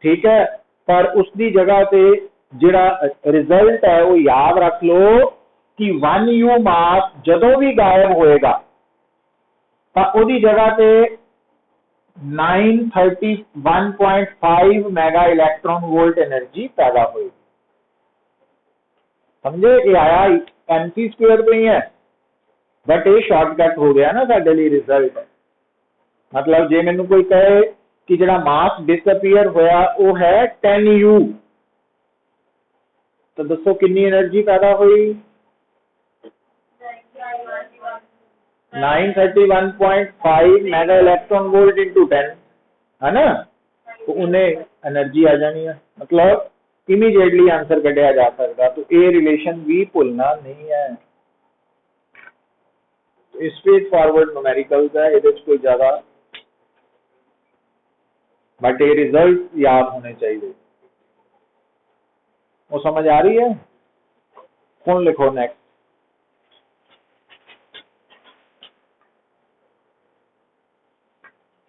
ठीक है, पर उसकी जगह पे जिहड़ा रिजल्ट है वो याद रख लो कि 1U मास जदों भी गायब होएगा तो उसकी जगह पे 931.5 मेगा इलेक्ट्रॉन वोल्ट एनर्जी पैदा होगी। समझे? ये आया MC स्क्वायर तो ही है, बट ये शॉर्टकट हो गया ना साडे लिए रिजल्ट। मतलब जे मैनू कोई कहे कि जिहड़ा मास डिसअपीयर होया वो है 10U, तो दसो कितनी एनर्जी पैदा हुई? 931.5 मेगा इलेक्ट्रॉन वोल्ट इंटू 10, है ना? तो उन्हें एनर्जी आ जानी है, मतलब इमीडिएटली आंसर कढ़िया जा सकता। तो ये रिलेशन भी भूलना नहीं है। स्ट्रेट फॉरवर्ड न्यूमेरिकल्स है, ये कोई ज्यादा, बट ये रिजल्ट याद होने चाहिए। वो समझ आ रही है? कौन लिखो नेक्स्ट।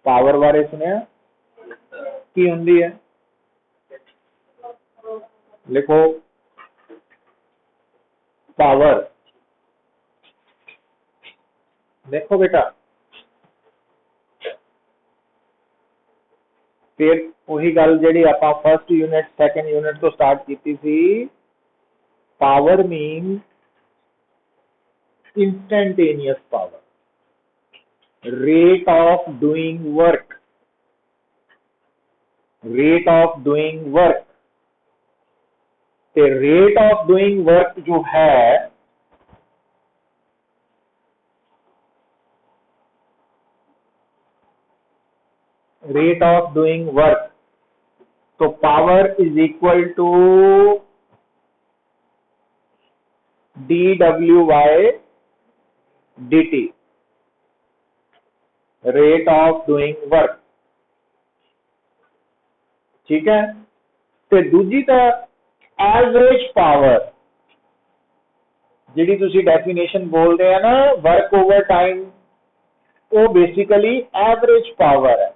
पावर बारे सुनिया की हुंदी है? लिखो पावर। देखो बेटा, फिर वही गल जी आप फर्स्ट यूनिट सैकेंड यूनिट तो स्टार्ट की थी। Power mean instantaneous power, rate of doing work, rate of doing work. Rate of doing work जो है रेट ऑफ डूइंग वर्क, तो power is equal to dW by dt, rate of doing work. ठीक है, तो दूजी तो एवरेज पावर, जी तुसी डेफिनेशन बोल रहे हैं ना वर्क ओवर टाइम, वो बेसिकली एवरेज पावर है,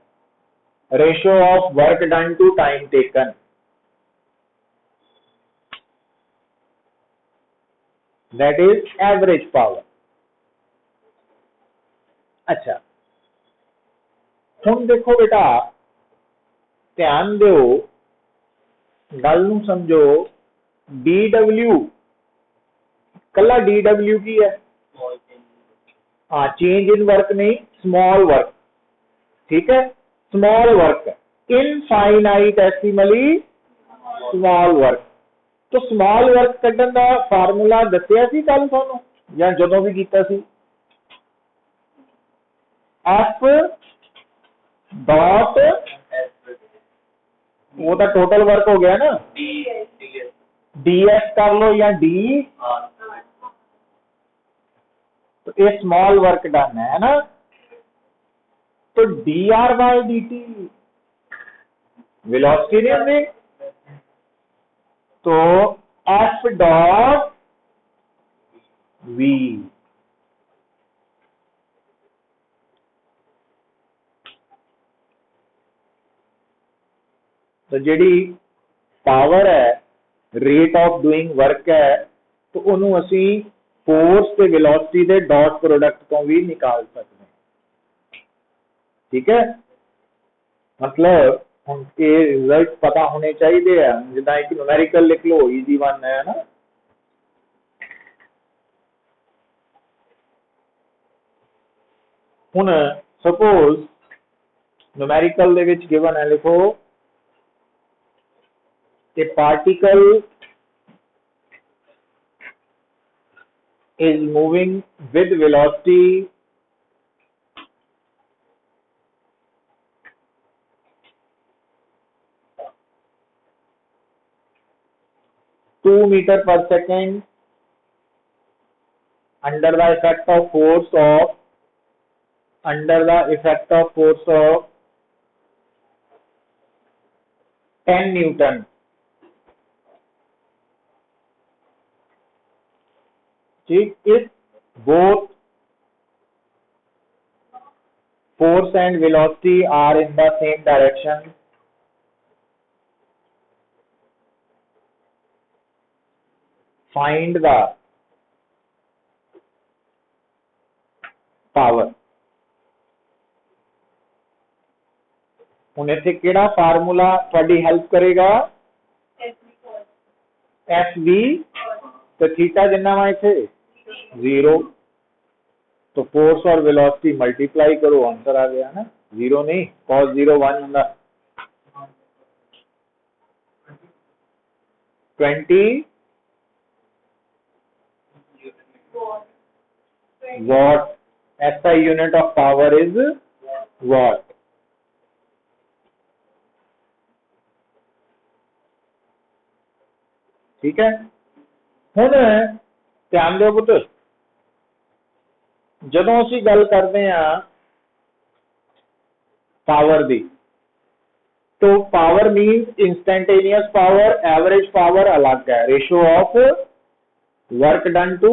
ratio of work done to time taken. That is average power. अच्छा, हुण देखो बेटा, ध्यान दो, गल नूं समझो। DW कला DW की है? हाँ, चेंज इन वर्क नहीं, स्मॉल वर्क। ठीक है, स्मॉल वर्क, इनफाइनाइटेसिमली स्मॉल वर्क। तो स्मॉल वर्क कड्ढण दा फार्मूला दसिया सी कल तुहानूं या जदों भी कीता सी? एफ डॉट, वो तो टोटल वर्क हो गया ना, DS कर लो या डी, तो ये स्मॉल वर्क डन है ना। तो dr बाय dt वेलोसिटी नहीं होंगी, तो एफ डॉट वी। तो जी पावर है, रेट ऑफ डूइंग वर्क है, तो उन्होंने असी फोर्स ते वेलोसिटी के डॉट प्रोडक्ट तो भी निकाल सकते हैं। ठीक है, मतलब उनके रिजल्ट पता होने चाहिए। जिदा एक न्यूमेरिकल लिख लो, इजी वन है ना। हुण सपोज न्यूमेरिकल दे विच गिवन है, लिखो ए particle is moving with velocity 2 meter per second under the effect of force of 10 Newton. If both force and velocity are in the same direction, find the power. ਹੁਣ ਇੱਥੇ ਕਿਹੜਾ ਫਾਰਮੂਲਾ ਤੁਹਾਡੀ ਹੈਲਪ ਕਰੇਗਾ? FV तो थीटा जिन्ना वा इथे 0, तो फोर्स और वेलोसिटी मल्टीप्लाई करो, आंसर आ गया ना। 0 नहीं, cos 0 1 होगा 20 watt. SI unit of power is watt. ठीक है। ਹੁਣ ਧਿਆਨ ਦਿਓ ਪੁੱਤ, ਜਦੋਂ ਅਸੀਂ ਗੱਲ ਕਰਦੇ ਆ ਪਾਵਰ ਦੀ, तो power means instantaneous power, average power अलग है, ratio of work done to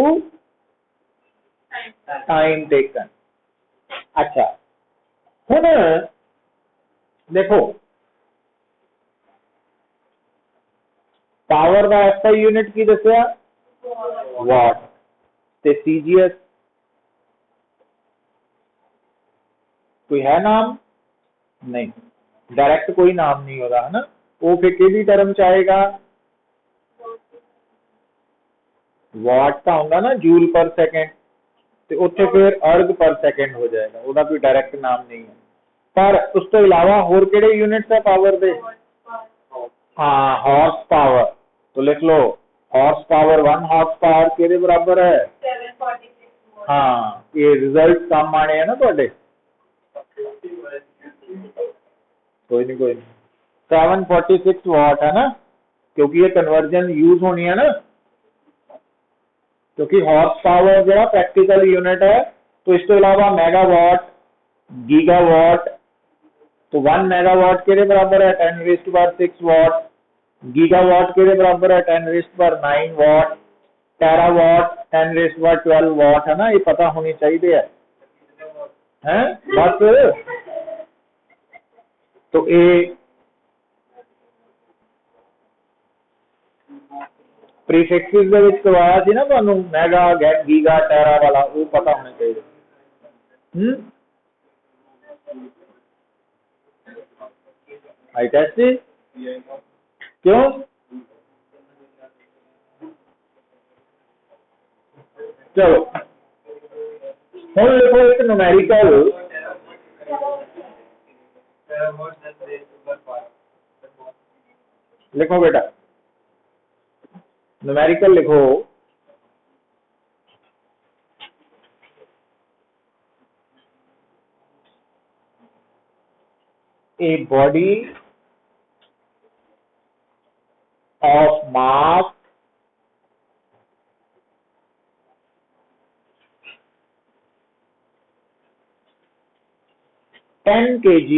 time taken. अच्छा हुन देखो पावर का SI यूनिट की दसिया वाट ते सीजीएस कोई है नाम? नहीं, डायरेक्ट कोई नाम नहीं होता है ना। वो फिर किहड़ी टर्म च आएगा? वाट का होगा ना जूल पर सेकेंड, तो उत्थे फिर अर्ग पर सेकेंड हो जाएगा, उसका कोई डायरेक्ट नाम नहीं है। पर उस तो इलावा होर किहड़े यूनिट्स है पावर दे? हाँ, हॉर्स पावर, तो लिख लो हॉर्स पावर 1 हॉर्स पावर के बराबर है 746। हाँ, ये रिजल्ट कम आने हैं ना थोड़े, कोई नहीं 746 वाट है ना, क्योंकि ये कन्वर्जन यूज होनी है ना, क्योंकि हॉर्स पावर जो प्रैक्टिकल यूनिट है। तो इसके अलावा मेगावाट, गीगावाट, तो 1 मेगावाट के बराबर है 10⁻6 वाट, गीगावाट के बराबर है 10⁻9 वाट, टेरावाट 10⁻12 वाट है ना, ये पता होनी चाहिए है बस। तो ये प्रीफिक्सेस ਦੇ ਵਿੱਚ ਕਰਵਾਇਆ ਸੀ ਨਾ ਤੁਹਾਨੂੰ, ਮੈਗਾ गीगा टेरा वाला, वो पता होना चाहिए। आई टेस्ट क्यों? चलो हम देखो एक न्यूमेरिकल, लिखो बेटा न्यूमेरिकल लिखो, a body of mass 10 kg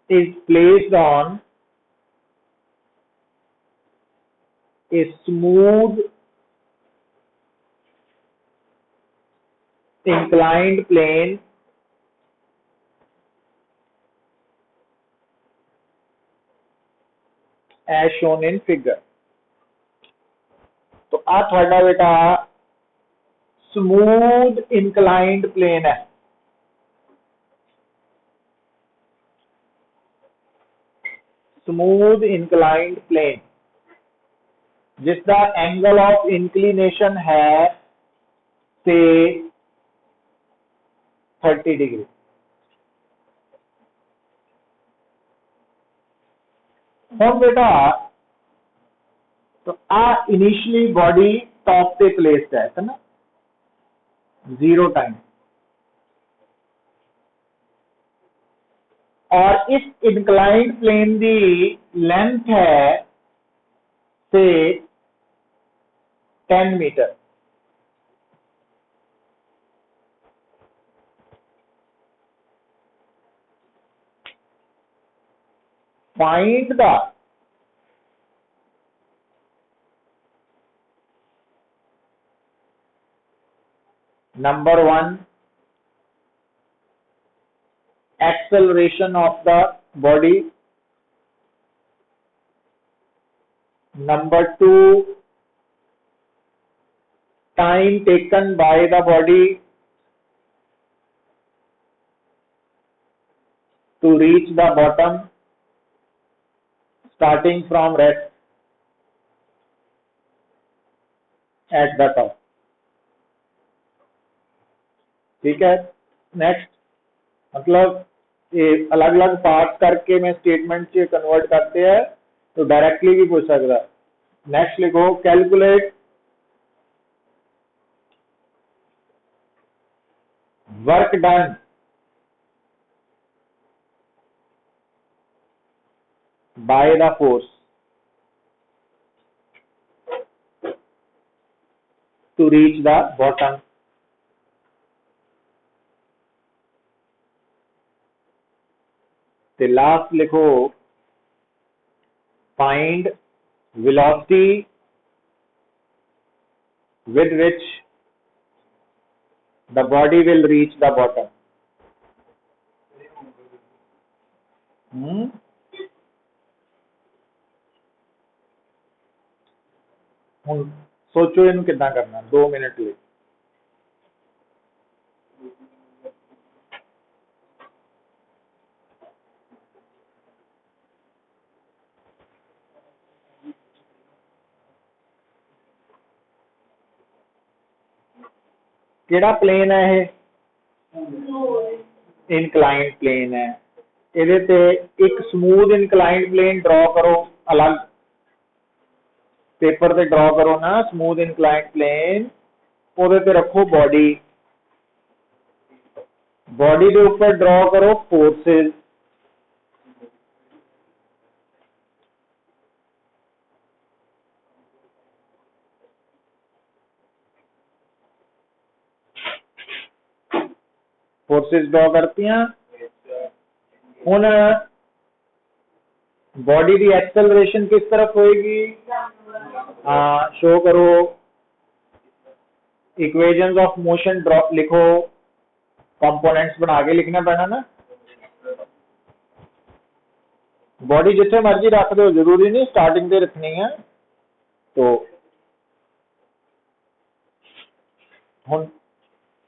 is placed on a smooth inclined plane as shown in figure। तो आ थोड़ा बेटा स्मूथ इंक्लाइंड प्लेन है, स्मूथ इंक्लाइंड प्लेन जिसका एंगल ऑफ इंक्लिनेशन है से 30 डिग्री। हम बेटा तो आ इनिशियली बॉडी टॉप पे प्लेस्ड है ना, 0 टाइम, और इस इंक्लाइंड प्लेन की लेंथ है से 10 metre. Find the number 1 acceleration of the body, number 2 time taken by the body to reach the bottom starting from rest at the top। ठीक है, नेक्स्ट, मतलब ये अलग अलग पार्ट करके मैं स्टेटमेंट से कन्वर्ट करते हैं तो डायरेक्टली भी पूछ सकता है। नेक्स्ट लिखो, calculate work done by the force to reach the bottom. तो लास्ट लिखो, find velocity with which the body will reach the bottom। ਹੁਣ सोचो ਇਹਨੂੰ ਕਿੱਦਾਂ ਕਰਨਾ, 2 ਮਿੰਟ ਲਈ। ਕਿਹੜਾ प्लेन है ये? इनक्लाइंड प्लेन है। ਇਹਦੇ ਤੇ एक स्मूथ इनक्लाइंड प्लेन ड्रॉ करो, अलग पेपर पे ड्रॉ करो ना स्मूथ इनक्लाइंड प्लेन, ਉਹਦੇ ਤੇ रखो बॉडी, बॉडी के ऊपर ड्रॉ करो फोर्सेस, फोर्सेस ड्रॉ करती हैं। हुन बॉडी की एक्सेलरेशन किस तरफ होएगी? हाँ, शो करो, इक्वेशंस ऑफ मोशन ड्रॉ लिखो, कंपोनेंट्स बना के लिखना पैना ना। बॉडी जिथे मर्जी रख दो, जरूरी नहीं स्टार्टिंग से रखनी है। तो हुन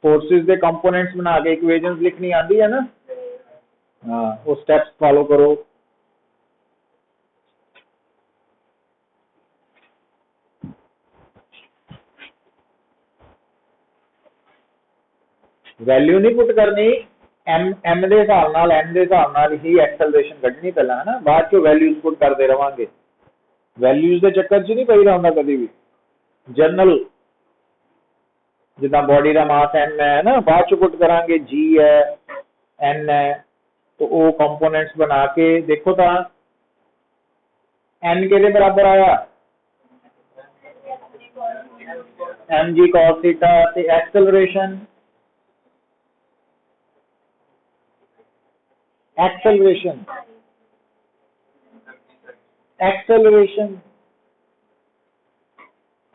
फोर्सेस के कंपोनेंट्स बना के इक्वेशंस लिखनी आती है ना। हाँ, वो स्टेप्स फॉलो करो। वैल्यू नहीं पुट करनी, एम के हिसाब नाल एन के हिसाब नाल ही एक्सेलरेशन कढ़नी पहला है ना, बाद चो वैल्यूज पुट करते रवांगे। वैल्यूज के चक्कर च नहीं पईदा हुंदा कभी भी। जनरल जिदा बॉडी का मास एम है ना, बाद चो पुट करांगे जी है, एन है, तो वो कंपोनेंट्स बना के देखो तो एन के बराबर आया एम जी कॉस थीटा, ते एक्सेलरेशन एक्सेलरेशन एक्सेलरेशन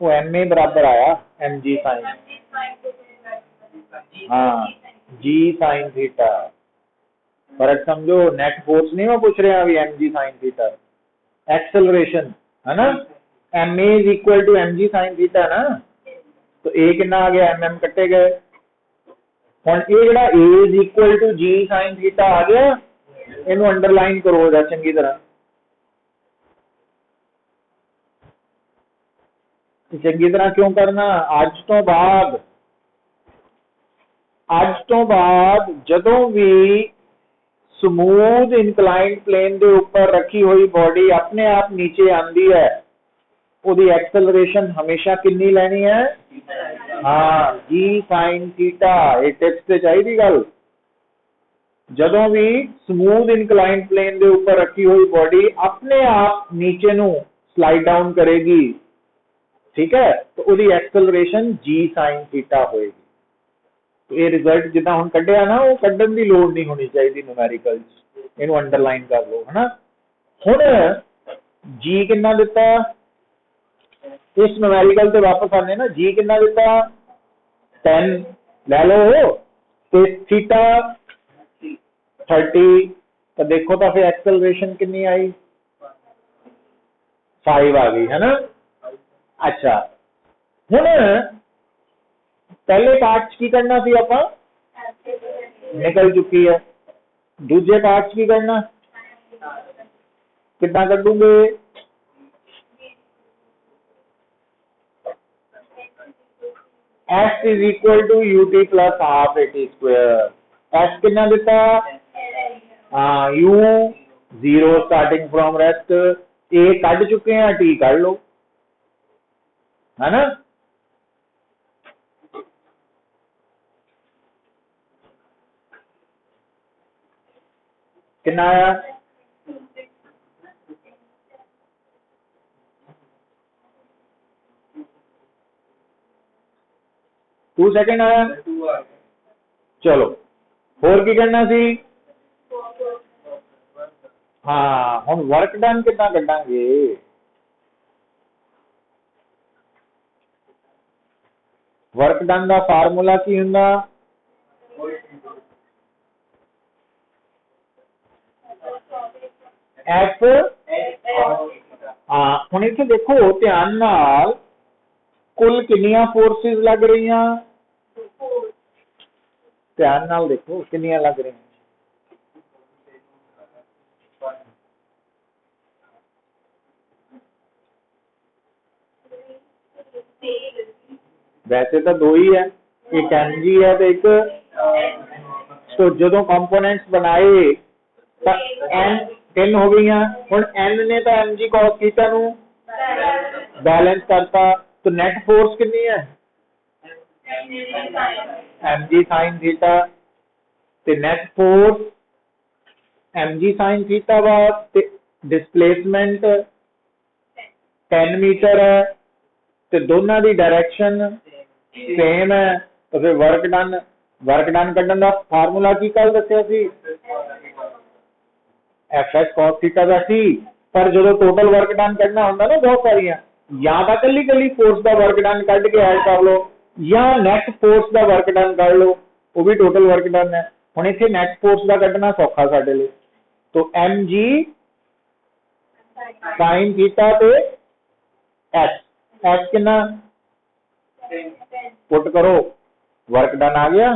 वो एम ए बराबर आया एम जी साइन, हाँ जी साइन थीटा। फर्क समझो, नेट फोर्स नहीं मैं पूछ रहा अभी M G sine theta, acceleration है ना, M A is equal to M G sine theta ना, तो ए कितना आ गया, एम एम कट्टे गए। हुण ये जिहड़ा A is equal to G sine theta आ गया, इनू अंडरलाइन करो चंगी तरह। चंगी तरह क्यों करना? अज तो बाद जदों भी स्मूथ इनक्लाइंड प्लेन के ऊपर रखी हुई बॉडी अपने आप नीचे आती है, ਉਹਦੀ एक्सेलरेशन हमेशा कितनी लेनी है? हाँ, जी साइन थीटा। ये टिप्स से चाहिए गल। ਜਦੋਂ भी स्मूथ इनकलाइंड प्लेन के ऊपर रखी हुई बॉडी अपने आप नीचे ਨੂੰ स्लाइड डाउन करेगी, ठीक है, तो ਉਹਦੀ एक्सेलरेशन जी साइन थीटा होएगी। तो ये रिजल्ट जिदा हुण कढ़िया ना, वो कढ़न की लोड़ नहीं होनी चाहिए न्यूमेरिकल, इनू अंडरलाइन कर लो, है ना। हुण जी कितना दिता, इस न्यूमेरिकल से वापस आने ना, जी कितना दिता 10 ले लो, तो थीटा 30, तो देखो तो फिर एक्सेलरेशन कितनी आई 5 आ गई, है ना। अच्छा, हुण पहले पार्ट की करना सी आपां, निकल चुकी है। दूजे पार्ट की करना, कितना कढूंगे? S is equal to ut plus half at square. S कितना दिता? u 0 starting from rest, A कढ़ चुके हैं, टी कढ़ लो, है ना। कितना आया? 2 सेकंड आया। चलो होर की करना सी? हाँ, हुण वर्क डन कितना कढ़ांगे? वर्क डन का फार्मूला की हुंदा? एफ। हाँ, हुण इत्थे देखो ध्यान नाल, कुल कितनियां फोर्सेस लग रही? ध्यान नाल देखो कितनियां लग रही। वैसे तो दो ही है, एक एम जी है तो एक, तो जो कंपोनेंट्स बनाए एन 3 हो गई। हुण एन ने तो एम जी कॉस थीटा नू बैलेंस करता, तो नेट फोर्स कितनी है? M G sine theta. ते net force M G sine theta बाद डिस्प्लेसमेंट 10 मीटर है, तो दोनों की डायरेक्शन सेम है, तो फिर वर्क डन कढ़न का फार्मूला की कल दसिया सी? एफ एस कॉस थीटा का सी। पर जो टोटल वर्क डन कढ़ना होंगे ना बहुत सारिया, या तो कली कली फोर्स का वर्क डन कढ़ के ऐड कर लो, या नेट फोर्स का वर्क डन कर लो, वो भी टोटल वर्क डन है। हुण इत्थे नेट फोर्स का कढ़ना सौखा साडे लई, तो एम जी साइन थीटा ते एच, एच कितना पुट करो, वर्क डन आ गया।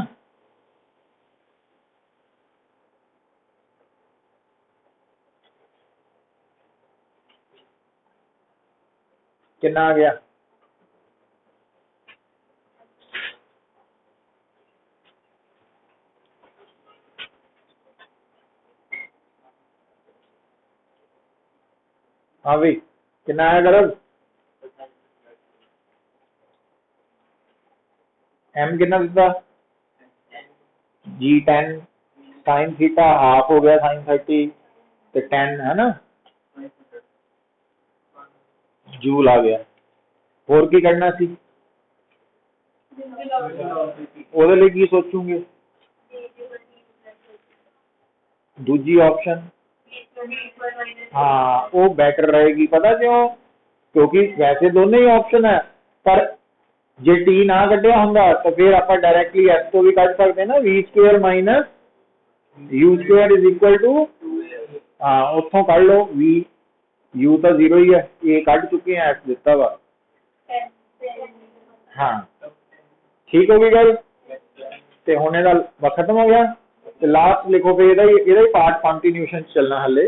कितना आ गया? हाँ भाई, कितना आया गर्भ? एम कितना दिता? जी 10 साइन थीटा हाफ हो गया साइन 30, तो 10 है ना, जूल आ गया। होर की करना सी? ਉਹਦੇ ਲਈ ਕੀ सोचूंगे? दूजी ऑप्शन, हाँ वो बेटर रहेगी। पता क्यों? क्योंकि वैसे दोनों ही ऑप्शन है, पर जे टी ना कढ़िया होंदा तो फिर आप डायरेक्टली एस तो भी कढ़ सकते ना, V square minus U square is equal to, हाँ उतों कढ़ लो, वी यू तो 0 ही है, ये कढ़ चुके हैं, एस दिता वा। हाँ ठीक होगी गल, ते होने का वक्त खत्म हो गया। तो लास्ट लिखो फिर ਇਹਦਾ ਹੀ पार्ट कंटिन्यूएशन चलना हले।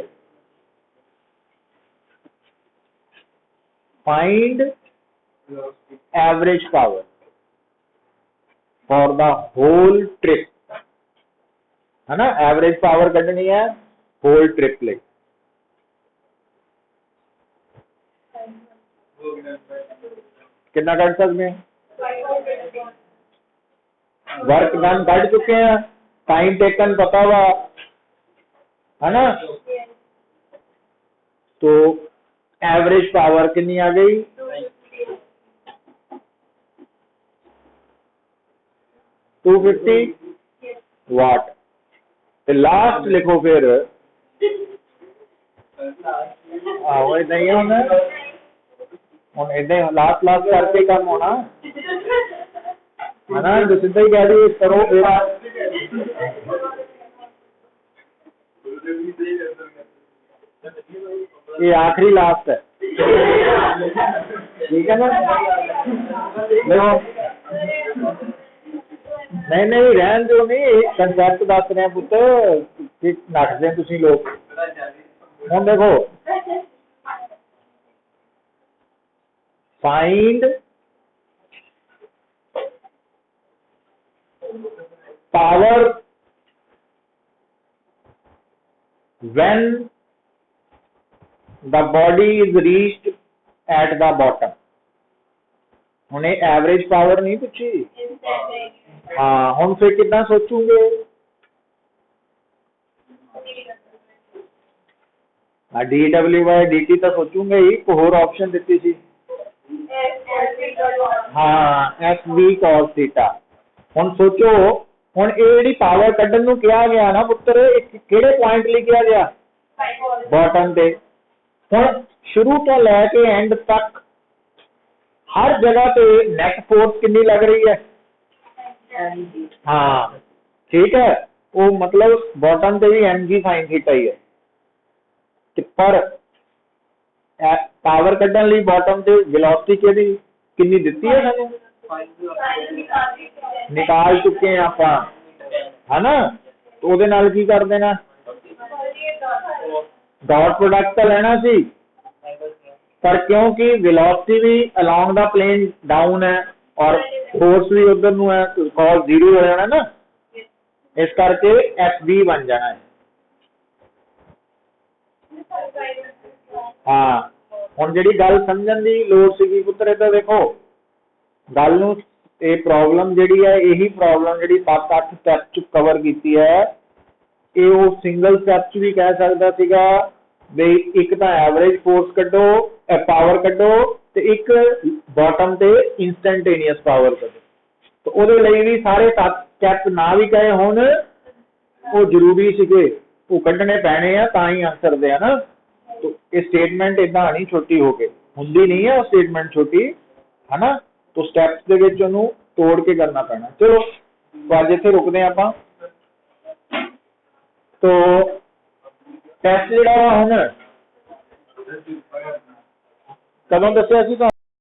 Find average power for the whole trip, है ना, एवरेज पावर कढ़नी है होल ट्रिप ले। कितना कट सकते हैं? वर्क डन कट चुके हैं, टाइम टेकन पता हुआ है ना। तो एवरेज पावर कितनी आ गई? 250 वाट। तो लास्ट लिखो फिर, आहो इदा ही होना हुन, इदा लास्ट लास्ट करके काम होना है ना। जो सीधा ही कह दी करो फिर ये आखिरी लास्ट है, ठीक है ना। देखो नहीं नहीं रहन दो, नहीं कंसेप्ट दस रहे पुत कि नटदे तुसी लोग। हुन देखो find power when the body is reached at the bottom। हुन एवरेज पावर नहीं पूछी। हाँ हुन फिर कितना सोचूंगे? dw/dt तो सोचूंगे ही। एक होर ऑप्शन दी सी, हाँ SV cos थीटा। हुन सोचो, हुन ये पावर कड्ढन नूं कहा गया ना पुत्र, किहड़े पॉइंट लिखा गया? बॉटम पे। हुन शुरू तो लैके एंड तक हर जगह पे नेट फोर्स कितनी लग रही है? हाँ ठीक है, वो मतलब बॉटम पे भी mg sin थीटा ही है। पर पावर कड्ढन लई बॉटम ते वेलोसिटी किहड़ी कितनी दित्ती है सानू? निकाल चुके हैं आपां, है ना। तो ਉਹਦੇ ਨਾਲ ਕੀ कर देना? डॉट प्रोडक्ट तो लेना सी, पर क्योंकि वेलोसिटी भी अलोंग द प्लेन डाउन है और फोर्स भी उधर नू है, तो कॉस जीरो हो जाना ना, इस करके FV बन जाना है। हाँ हुन जिहड़ी गल समझण दी लोड़ सीगी पुत्तर, इधर देखो गल नू, ये प्रॉब्लम जिहड़ी है, यही प्रॉब्लम जिहड़ी 7-8 स्टैप च कवर कीती है, ये वो सिंगल स्टैप च भी कह सकदा सीगा बई एक तो एवरेज फोर्स कड्ढो, पावर कड्ढो, ते एक बॉटम ते इंस्टैंटेनियस पावर कड्ढो। तो ਉਹਦੇ ਲਈ भी सारे 7 स्टैप ना भी कहे होण, वो जरूरी सीगे, वो कड्ढने पैणे आ तां ही आंसर दे, है ना। तो ये स्टेटमेंट इदां नहीं छोटी हो के हुंदी नहीं है, स्टेटमेंट छोटी है ना। तो स्टैप्स दे विच ਉਹਨੂੰ तोड़ के करना पैना। चलो तो अज इत्थे रुकदे आं आपां। तो टेस्ट जिहड़ा वा हुण कदों दस्सिया सी तुहानूं?